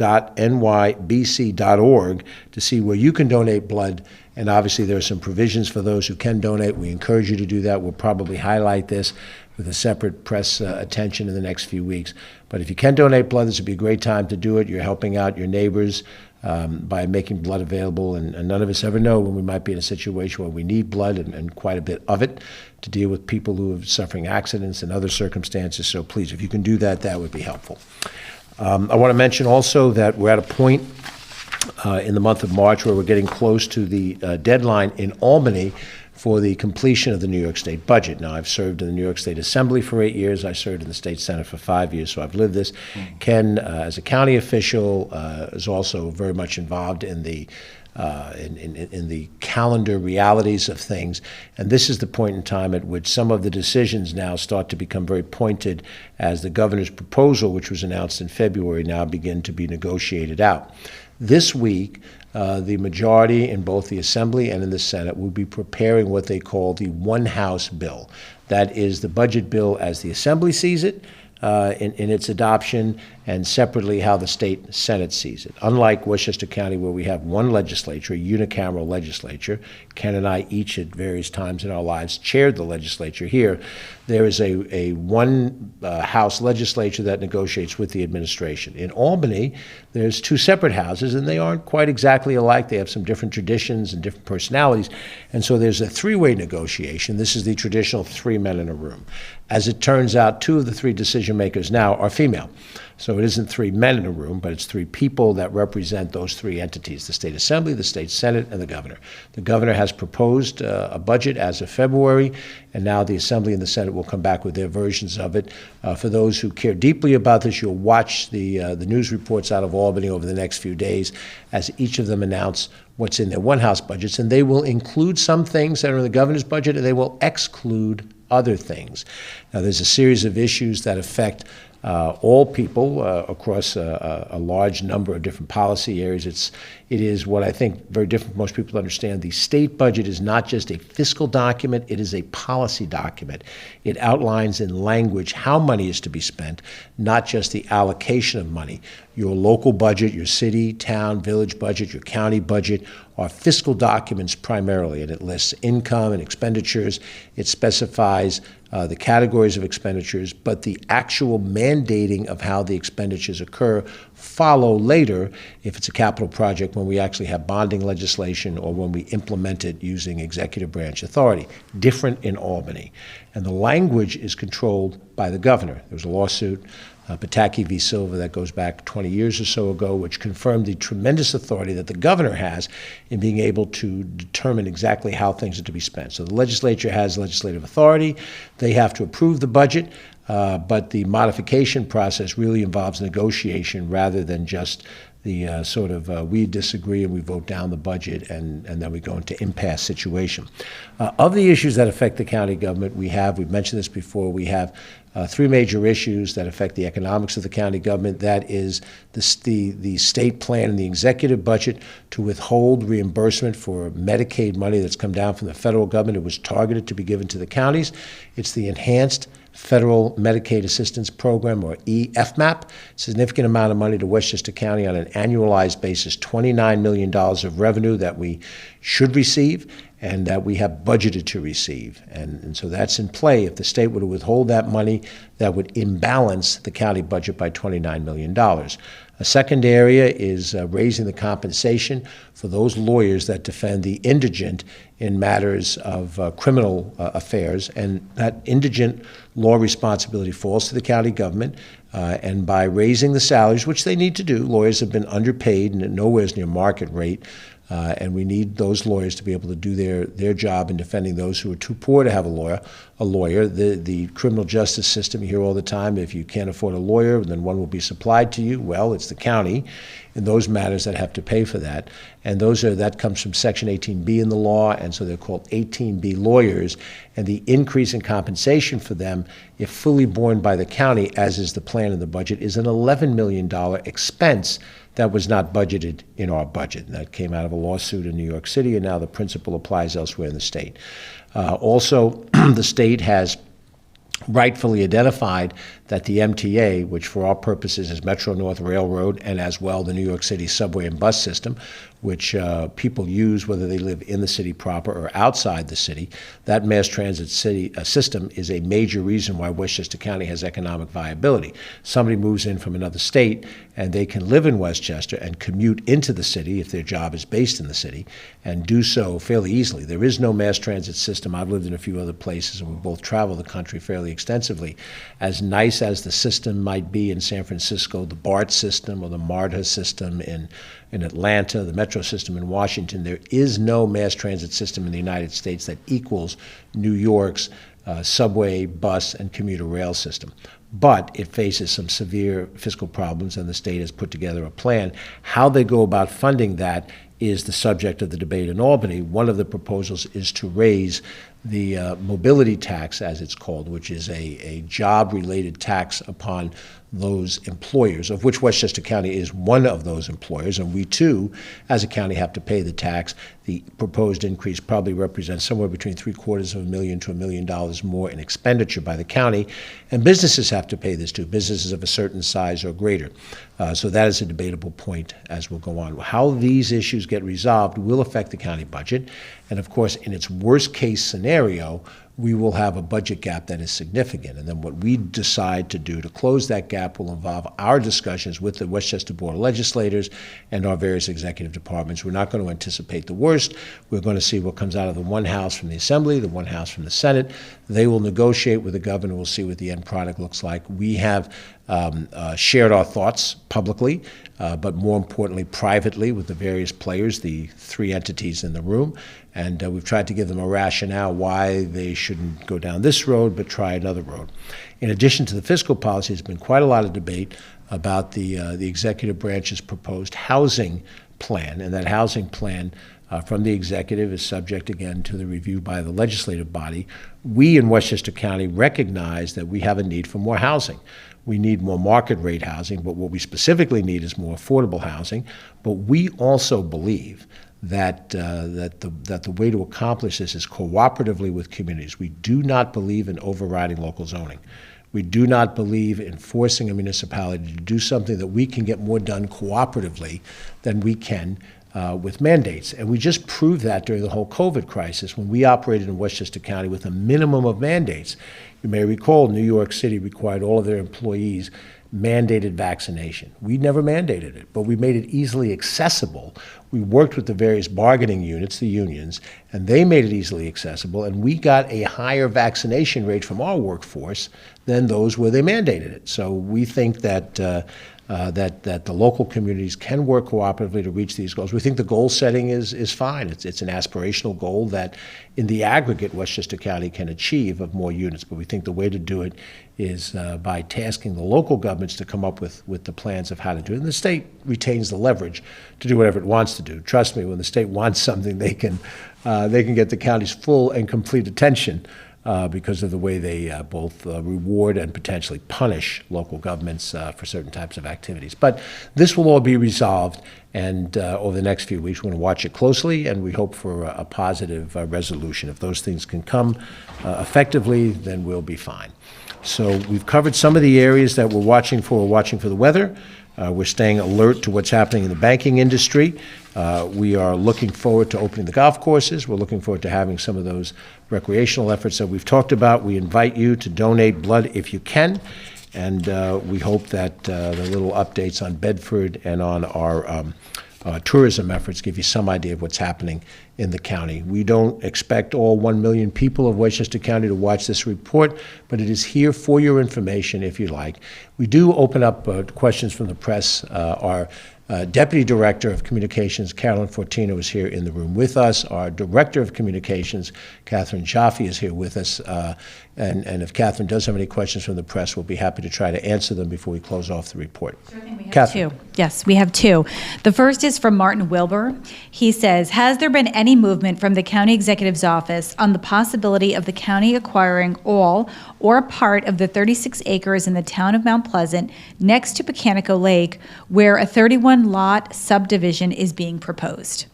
to see where you can donate blood. And obviously there are some provisions for those who can donate. We encourage you to do that. We'll probably highlight this with a separate press attention in the next few weeks. But if you can donate blood, this would be a great time to do it. You're helping out your neighbors by making blood available, and none of us ever know when we might be in a situation where we need blood, and quite a bit of it, to deal with people who are suffering accidents and other circumstances. So please, if you can do that, that would be helpful. I want to mention also that we're at a point in the month of March where we're getting close to the deadline in Albany for the completion of the New York State budget. Now, I've served in the New York State Assembly for 8 years. I served in the State Senate for 5 years, so I've lived this. Ken, as a county official, is also very much involved in the calendar realities of things. And this is the point in time at which some of the decisions now start to become very pointed as the governor's proposal, which was announced in February, now begin to be negotiated out. This week, the majority in both the Assembly and in the Senate will be preparing what they call the One House bill. That is the budget bill as the Assembly sees it in its adoption, and separately how the state Senate sees it. Unlike Westchester County, where we have one legislature, a unicameral legislature, Ken and I each at various times in our lives chaired the legislature. Here, there is a one House legislature that negotiates with the administration. In Albany, there's two separate houses, and they aren't quite exactly alike. They have some different traditions and different personalities, and so there's a three-way negotiation. This is the traditional 3 men in a room. As it turns out, 2 of the 3 decision makers now are female. So it isn't 3 men in a room, but it's 3 people that represent those 3 entities: the State Assembly, the State Senate, and the governor. The governor has proposed a budget as of February, and now the Assembly and the Senate will come back with their versions of it. For those who care deeply about this, you'll watch the news reports out of Albany over the next few days as each of them announce what's in their one-house budgets, and they will include some things that are in the governor's budget, and they will exclude other things. Now, there's a series of issues that affect all people across a large number of different policy areas. It is what I think very different for most people to understand. The state budget is not just a fiscal document, it is a policy document. It outlines in language how money is to be spent, not just the allocation of money. Your local budget, your city, town, village budget, your county budget are fiscal documents primarily, and it lists income and expenditures. It specifies the categories of expenditures, but the actual mandating of how the expenditures occur follow later if it's a capital project, when we actually have bonding legislation or when we implement it using executive branch authority. Different in Albany. And the language is controlled by the governor. There was a lawsuit, Pataki v. Silva, that goes back 20 years or so ago, which confirmed the tremendous authority that the governor has in being able to determine exactly how things are to be spent. So the legislature has legislative authority. They have to approve the budget, but the modification process really involves negotiation rather than just the we disagree and we vote down the budget and then we go into impasse situation. Of the issues that affect the county government, we've mentioned this before, we have 3 major issues that affect the economics of the county government. That is the state plan and the executive budget to withhold reimbursement for Medicaid money that's come down from the federal government. It was targeted to be given to the counties. It's the enhanced Federal Medicaid Assistance Program, or EFMAP. Significant amount of money to Westchester County on an annualized basis, $29 million of revenue that we should receive and that we have budgeted to receive. And so that's in play. If the state were to withhold that money, that would imbalance the county budget by $29 million. A second area is raising the compensation for those lawyers that defend the indigent in matters of criminal affairs, and that indigent law responsibility falls to the county government. And by raising the salaries, which they need to do, lawyers have been underpaid and nowhere near market rate. And we need those lawyers to be able to do their job in defending those who are too poor to have a lawyer. The criminal justice system, you hear all the time, if you can't afford a lawyer, then one will be supplied to you. Well, it's the county in those matters that have to pay for that. And that comes from Section 18B in the law, and so they're called 18B lawyers. And the increase in compensation for them, if fully borne by the county, as is the plan in the budget, is an $11 million expense that was not budgeted in our budget. And that came out of a lawsuit in New York City, and now the principle applies elsewhere in the state. Also, the state has rightfully identified that the MTA, which for our purposes is Metro North Railroad, and as well the New York City subway and bus system, which people use whether they live in the city proper or outside the city, that mass transit system is a major reason why Westchester County has economic viability. Somebody moves in from another state and they can live in Westchester and commute into the city if their job is based in the city, and do so fairly easily. There is no mass transit system. I've lived in a few other places, and we both travel the country fairly extensively. As nice as the system might be in San Francisco, the BART system or the MARTA system in Atlanta, the Metro system in Washington, there is no mass transit system in the United States that equals New York's subway, bus, and commuter rail system. But it faces some severe fiscal problems, and the state has put together a plan. How they go about funding that is the subject of the debate in Albany. One of the proposals is to raise the mobility tax, as it's called, which is a job-related tax upon those employers, of which Westchester County is one of those employers, and we too, as a county, have to pay the tax. The proposed increase probably represents somewhere between $750,000 to $1 million more in expenditure by the county, and businesses have to pay this too, businesses of a certain size or greater. So that is a debatable point as we'll go on. How these issues get resolved will affect the county budget, and of course, in its worst case scenario, we will have a budget gap that is significant. And then what we decide to do to close that gap will involve our discussions with the Westchester Board of Legislators and our various executive departments. We're not going to anticipate the worst. We're going to see what comes out of the one house from the Assembly, the one house from the Senate. They will negotiate with the governor. We'll see what the end product looks like. We have shared our thoughts publicly, but more importantly, privately with the various players, the three entities in the room. And we've tried to give them a rationale why they shouldn't go down this road, but try another road. In addition to the fiscal policy, there's been quite a lot of debate about the executive branch's proposed housing plan. And that housing plan from the executive is subject, again, to the review by the legislative body. We in Westchester County recognize that we have a need for more housing. We need more market rate housing, but what we specifically need is more affordable housing. But we also believe that the way to accomplish this is cooperatively with communities. We do not believe in overriding local zoning. We do not believe in forcing a municipality to do something that we can get more done cooperatively than we can with mandates. And we just proved that during the whole COVID crisis when we operated in Westchester County with a minimum of mandates. You may recall New York City required all of their employees mandated vaccination. We never mandated it, but we made it easily accessible. We worked with the various bargaining units, the unions, and they made it easily accessible, and we got a higher vaccination rate from our workforce than those where they mandated it. So we think that that the local communities can work cooperatively to reach these goals. We think the goal setting is fine. It's an aspirational goal that in the aggregate Westchester County can achieve of more units, but we think the way to do it is by tasking the local governments to come up with the plans of how to do it. And the state retains the leverage to do whatever it wants to do. Trust me, when the state wants something, they can get the county's full and complete attention because of the way they both reward and potentially punish local governments for certain types of activities. But this will all be resolved, and over the next few weeks, we're going to watch it closely, and we hope for a positive resolution. If those things can come effectively, then we'll be fine. So we've covered some of the areas that we're watching for. We're watching for the weather. We're staying alert to what's happening in the banking industry. We are looking forward to opening the golf courses. We're looking forward to having some of those recreational efforts that we've talked about. We invite you to donate blood if you can. And we hope that the little updates on Bedford and on our tourism efforts give you some idea of what's happening in the county. We don't expect all 1 million people of Westchester County to watch this report, but it is here for your information if you like. We do open up questions from the press. Our Deputy Director of Communications, Carolyn Fortino, is here in the room with us. Our Director of Communications, Catherine Jaffe, is here with us. And if Catherine does have any questions from the press, we'll be happy to try to answer them before we close off the report. Sure thing, we have Catherine. two. Yes, we have two. The first is from Martin Wilbur. He says, has there been any movement from the county executive's office on the possibility of the county acquiring all or a part of the 36 acres in the town of Mount Pleasant next to Pecanico Lake where a 31-lot subdivision is being proposed?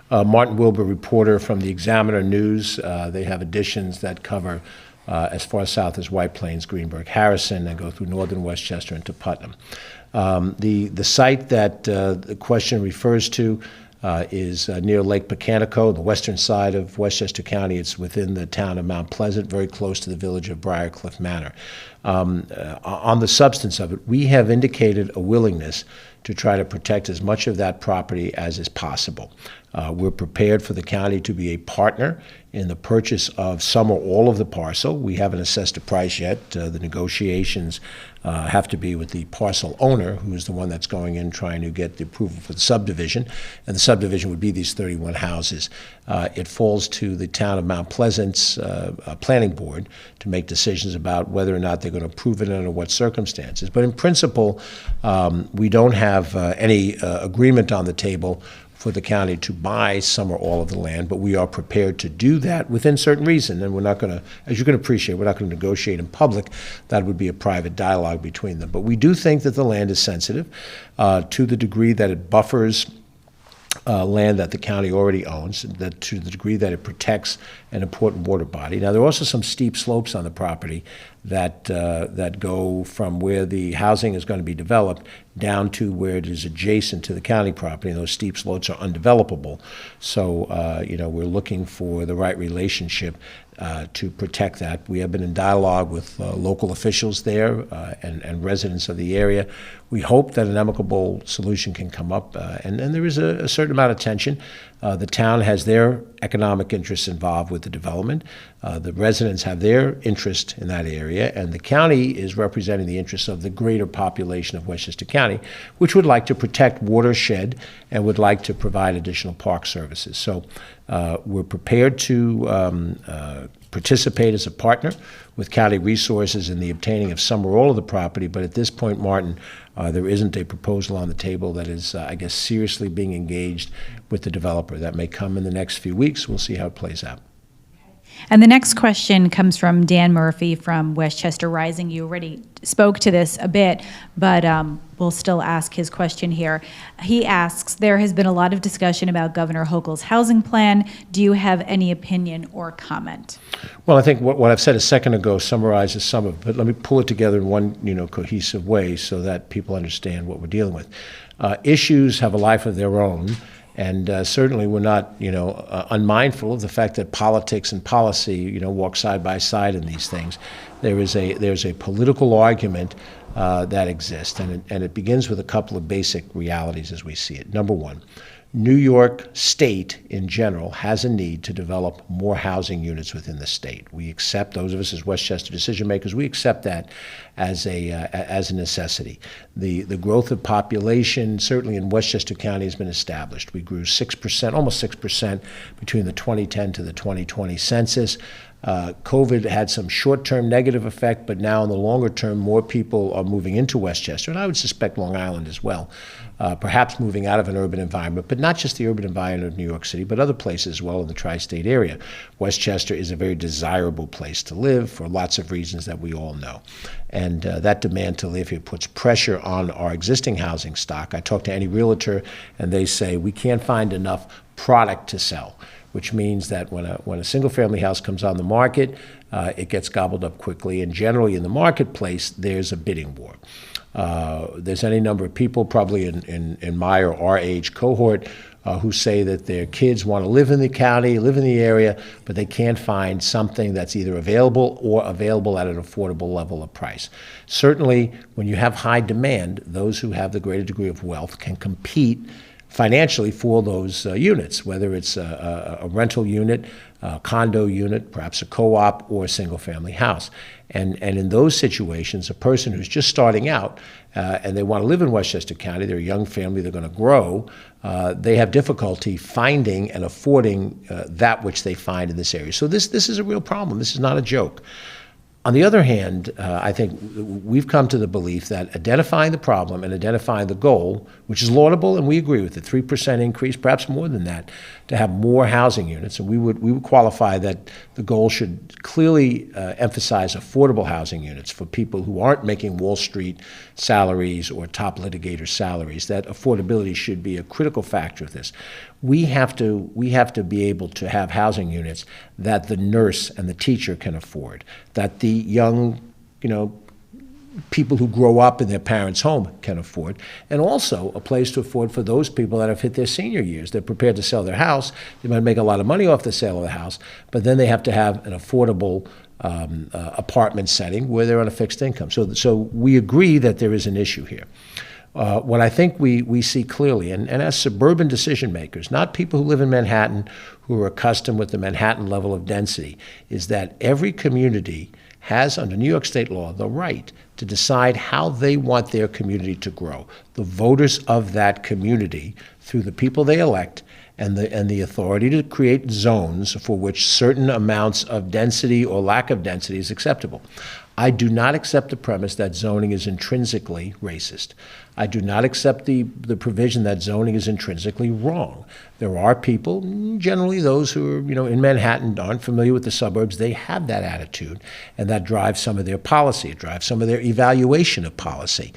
Martin Wilbur, reporter from the Examiner News. They have editions that cover as far south as White Plains, Greenburgh, Harrison, and go through northern Westchester into Putnam. The site that the question refers to is near Lake Pecanico, the western side of Westchester County. It's within the town of Mount Pleasant, very close to the village of Briarcliff Manor. On the substance of it, we have indicated a willingness to try to protect as much of that property as is possible. We're prepared for the county to be a partner in the purchase of some or all of the parcel. We haven't assessed a price yet. The negotiations have to be with the parcel owner, who is the one that's going in trying to get the approval for the subdivision. And the subdivision would be these 31 houses. It falls to the town of Mount Pleasant's planning board to make decisions about whether or not they're going to approve it and under what circumstances. But in principle, we don't have any agreement on the table for the county to buy some or all of the land, but we are prepared to do that within certain reason. And we're not going to, as you can appreciate, we're not going to negotiate in public. That would be a private dialogue between them. But we do think that the land is sensitive to the degree that it buffers land that the county already owns, that to the degree that it protects an important water body. Now, there are also some steep slopes on the property that go from where the housing is going to be developed down to where it is adjacent to the county property, and those steep slopes are undevelopable. So, we're looking for the right relationship to protect that. We have been in dialogue with local officials there and residents of the area. We hope that an amicable solution can come up, and there is a certain amount of tension. The town has their economic interests involved with the development. The residents have their interest in that area, and the county is representing the interests of the greater population of Westchester County, which would like to protect watershed and would like to provide additional park services. So we're prepared to participate as a partner with county resources in the obtaining of some or all of the property, but at this point, Martin, there isn't a proposal on the table that is, seriously being engaged with the developer. That may come in the next few weeks. We'll see how it plays out. And the next question comes from Dan Murphy from Westchester Rising. You already spoke to this a bit, but we'll still ask his question here. He asks, there has been a lot of discussion about Governor Hochul's housing plan. Do you have any opinion or comment? Well, I think what I've said a second ago summarizes some of it, but let me pull it together in one cohesive way so that people understand what we're dealing with. Issues have a life of their own. And certainly we're not, unmindful of the fact that politics and policy, walk side by side in these things. There's a political argument that exists, and it begins with a couple of basic realities as we see it. Number one, New York State in general has a need to develop more housing units within the state. We accept, those of us as Westchester decision makers, we accept that as a necessity. The growth of population, certainly in Westchester County, has been established. We grew 6%, almost 6% between the 2010 to the 2020 census. COVID had some short-term negative effect, but now in the longer term, more people are moving into Westchester, and I would suspect Long Island as well, perhaps moving out of an urban environment, but not just the urban environment of New York City, but other places as well in the tri-state area. Westchester is a very desirable place to live for lots of reasons that we all know. And that demand to live here puts pressure on our existing housing stock. I talk to any realtor, and they say, we can't find enough product to sell. which means that when a single-family house comes on the market, it gets gobbled up quickly, and generally in the marketplace, there's a bidding war. There's any number of people, probably in my or our age cohort, who say that their kids want to live in the county, live in the area, but they can't find something that's either available or available at an affordable level of price. Certainly, when you have high demand, those who have the greater degree of wealth can compete financially for those units, whether it's a rental unit, a condo unit, perhaps a co-op, or a single-family house. And in those situations, a person who's just starting out and they want to live in Westchester County, they're a young family, they're going to grow, they have difficulty finding and affording that which they find in this area. So this is a real problem. This is not a joke. On the other hand, I think we've come to the belief that identifying the problem and identifying the goal, which is laudable, and we agree with the 3% increase, perhaps more than that, to have more housing units, and we would qualify that the goal should clearly emphasize affordable housing units for people who aren't making Wall Street salaries or top litigator salaries. That affordability should be a critical factor of this. We have to be able to have housing units that the nurse and the teacher can afford, that the young, people who grow up in their parents' home can afford, and also a place to afford for those people that have hit their senior years. They're prepared to sell their house. They might make a lot of money off the sale of the house, but then they have to have an affordable apartment setting where they're on a fixed income. So we agree that there is an issue here. What I think we see clearly, and as suburban decision makers, not people who live in Manhattan who are accustomed with the Manhattan level of density, is that every community has, under New York state law, the right to decide how they want their community to grow. The voters of that community, through the people they elect, and the authority to create zones for which certain amounts of density or lack of density is acceptable. I do not accept the premise that zoning is intrinsically racist. I do not accept the provision that zoning is intrinsically wrong. There are people, generally those who are in Manhattan, aren't familiar with the suburbs. They have that attitude, and that drives some of their policy. It drives some of their evaluation of policy.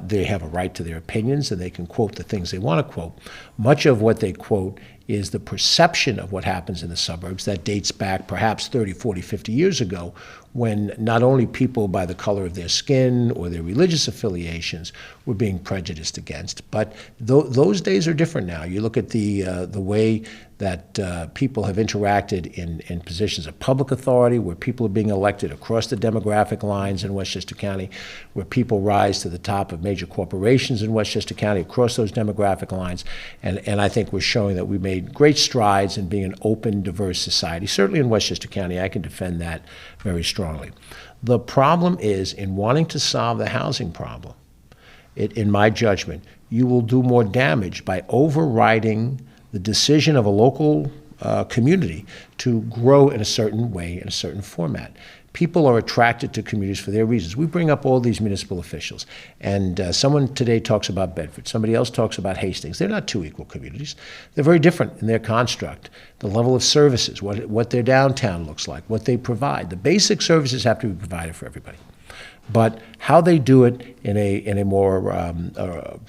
They have a right to their opinions, and they can quote the things they want to quote. Much of what they quote is the perception of what happens in the suburbs that dates back perhaps 30, 40, 50 years ago, when not only people by the color of their skin or their religious affiliations were being prejudiced against, but those days are different now. You look at the way that people have interacted in positions of public authority, where people are being elected across the demographic lines in Westchester County, where people rise to the top of major corporations in Westchester County across those demographic lines. And I think we're showing that we made great strides in being an open, diverse society. Certainly in Westchester County, I can defend that very strongly. The problem is, in wanting to solve the housing problem, in my judgment, you will do more damage by overriding the decision of a local community to grow in a certain way, in a certain format. People are attracted to communities for their reasons. We bring up all these municipal officials, and someone today talks about Bedford, somebody else talks about Hastings. They're not two equal communities. They're very different in their construct, the level of services, what their downtown looks like, what they provide. The basic services have to be provided for everybody. But how they do it in a more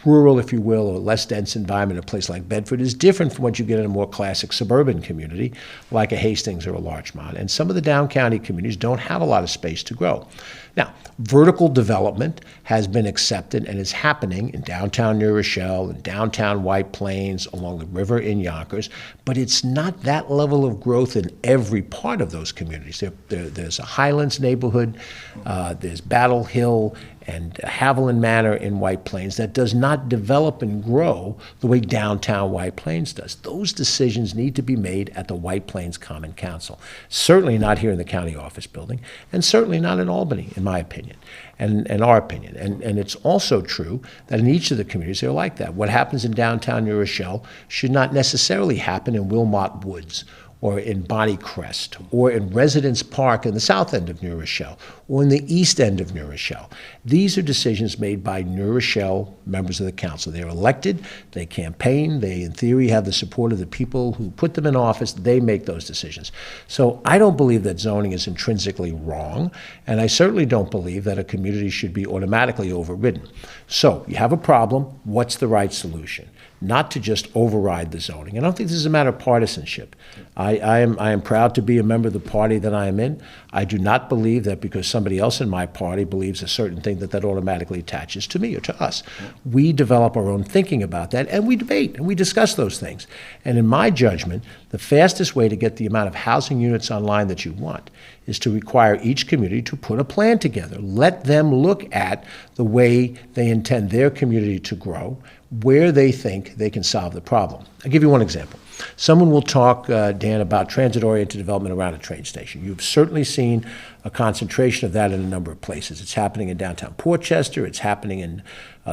rural, if you will, or less dense environment, a place like Bedford, is different from what you get in a more classic suburban community, like a Hastings or a Larchmont. And some of the down-county communities don't have a lot of space to grow. Now, vertical development has been accepted and is happening in downtown New Rochelle, in downtown White Plains, along the river in Yonkers, but it's not that level of growth in every part of those communities. There's a Highlands neighborhood, there's Battle Hill, and Haviland Manor in White Plains that does not develop and grow the way downtown White Plains does. Those decisions need to be made at the White Plains Common Council. Certainly not here in the county office building, and certainly not in Albany, in my opinion, and our opinion. And it's also true that in each of the communities, they're like that. What happens in downtown New Rochelle should not necessarily happen in Wilmot Woods or in Bonnycrest, or in Residence Park in the south end of New Rochelle, or in the east end of New Rochelle. These are decisions made by New Rochelle members of the council. They're elected, they campaign, they in theory have the support of the people who put them in office, they make those decisions. So I don't believe that zoning is intrinsically wrong, and I certainly don't believe that a community should be automatically overridden. So you have a problem, what's the right solution? Not to just override the zoning. I don't think this is a matter of partisanship. I am proud to be a member of the party that I am in. I do not believe that because somebody else in my party believes a certain thing that automatically attaches to me or to us. We develop our own thinking about that, and we debate and we discuss those things. And in my judgment, the fastest way to get the amount of housing units online that you want is to require each community to put a plan together. Let them look at the way they intend their community to grow, where they think they can solve the problem. I'll give you one example. Someone will talk, Dan, about transit-oriented development around a train station. You've certainly seen a concentration of that in a number of places. It's happening in downtown Portchester. It's happening in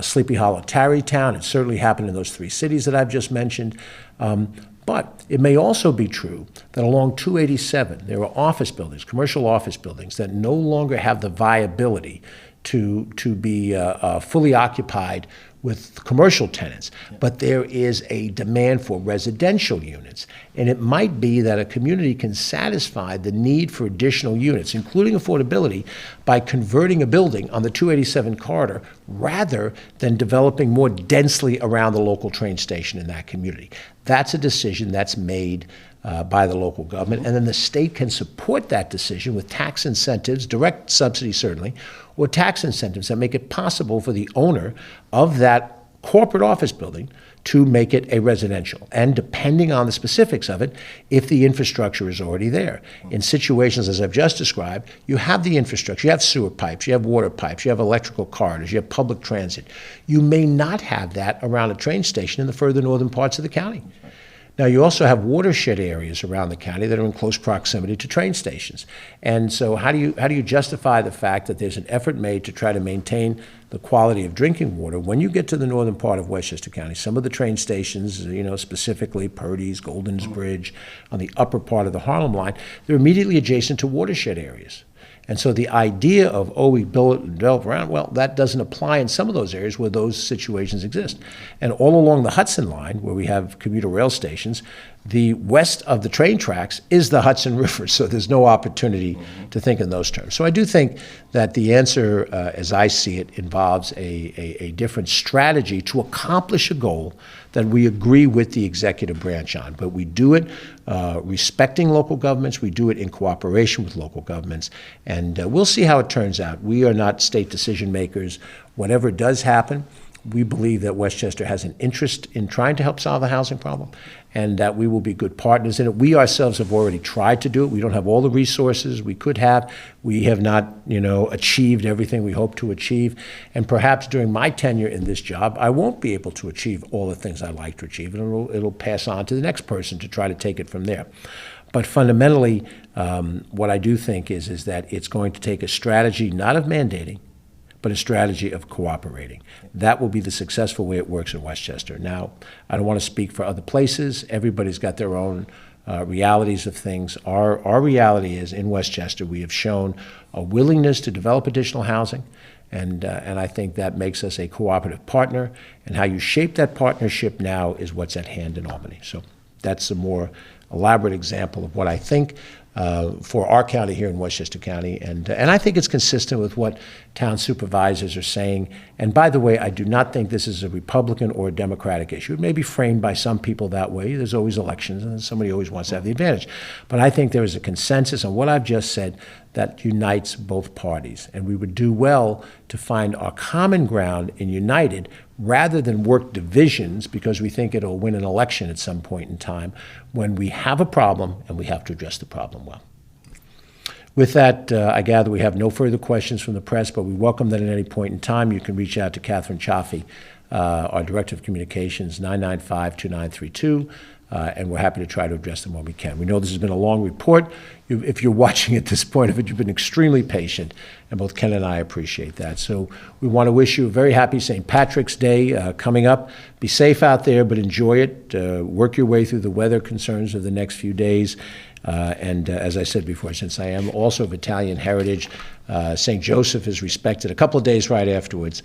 Sleepy Hollow, Tarrytown. It's certainly happened in those three cities that I've just mentioned. But it may also be true that along 287, there are office buildings, commercial office buildings, that no longer have the viability to be fully occupied with commercial tenants, but there is a demand for residential units. And it might be that a community can satisfy the need for additional units, including affordability, by converting a building on the 287 corridor rather than developing more densely around the local train station in that community. That's a decision that's made by the local government, and then the state can support that decision with tax incentives, direct subsidies certainly, or tax incentives that make it possible for the owner of that corporate office building to make it a residential, and depending on the specifics of it, if the infrastructure is already there. In situations as I've just described, you have the infrastructure, you have sewer pipes, you have water pipes, you have electrical corridors, you have public transit. You may not have that around a train station in the further northern parts of the county. Now, you also have watershed areas around the county that are in close proximity to train stations. And so how do you justify the fact that there's an effort made to try to maintain the quality of drinking water when you get to the northern part of Westchester County? Some of the train stations, specifically Purdy's, Golden's Bridge, on the upper part of the Harlem line, they're immediately adjacent to watershed areas. And so the idea of, we build it and develop around, well, that doesn't apply in some of those areas where those situations exist. And all along the Hudson line, where we have commuter rail stations, the west of the train tracks is the Hudson River, so there's no opportunity to think in those terms. So I do think that the answer, as I see it, involves a different strategy to accomplish a goal that we agree with the executive branch on. But we do it respecting local governments, we do it in cooperation with local governments, and we'll see how it turns out. We are not state decision makers. Whatever does happen, we believe that Westchester has an interest in trying to help solve the housing problem, and that we will be good partners in it. We ourselves have already tried to do it. We don't have all the resources we could have. We have not, achieved everything we hope to achieve. And perhaps during my tenure in this job, I won't be able to achieve all the things I'd like to achieve, and it'll pass on to the next person to try to take it from there. But fundamentally, what I do think is that it's going to take a strategy not of mandating, but a strategy of cooperating. That will be the successful way it works in Westchester. Now, I don't want to speak for other places. Everybody's got their own realities of things. Our reality is in Westchester, we have shown a willingness to develop additional housing, and I think that makes us a cooperative partner, and how you shape that partnership now is what's at hand in Albany. So that's a more elaborate example of what I think for our county here in Westchester County, and I think it's consistent with what town supervisors are saying. And by the way, I do not think this is a Republican or a Democratic issue. It may be framed by some people that way. There's always elections, and somebody always wants to have the advantage. But I think there is a consensus on what I've just said that unites both parties, and we would do well to find our common ground in united rather than work divisions because we think it'll win an election at some point in time when we have a problem and we have to address the problem well. With that, I gather we have no further questions from the press, but we welcome that at any point in time you can reach out to Catherine Chaffee, our Director of Communications, 995-2932. and we're happy to try to address them when we can. We know this has been a long report. If you're watching at this point of it, you've been extremely patient, and both Ken and I appreciate that. So we want to wish you a very happy St. Patrick's Day coming up. Be safe out there, but enjoy it. Work your way through the weather concerns of the next few days. And as I said before, since I am also of Italian heritage, St. Joseph is respected a couple of days right afterwards.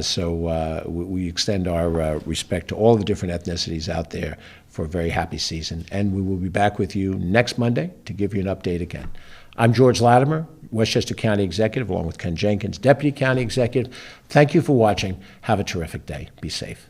So we extend our respect to all the different ethnicities out there for a very happy season. And we will be back with you next Monday to give you an update again. I'm George Latimer, Westchester County Executive, along with Ken Jenkins, Deputy County Executive. Thank you for watching. Have a terrific day. Be safe.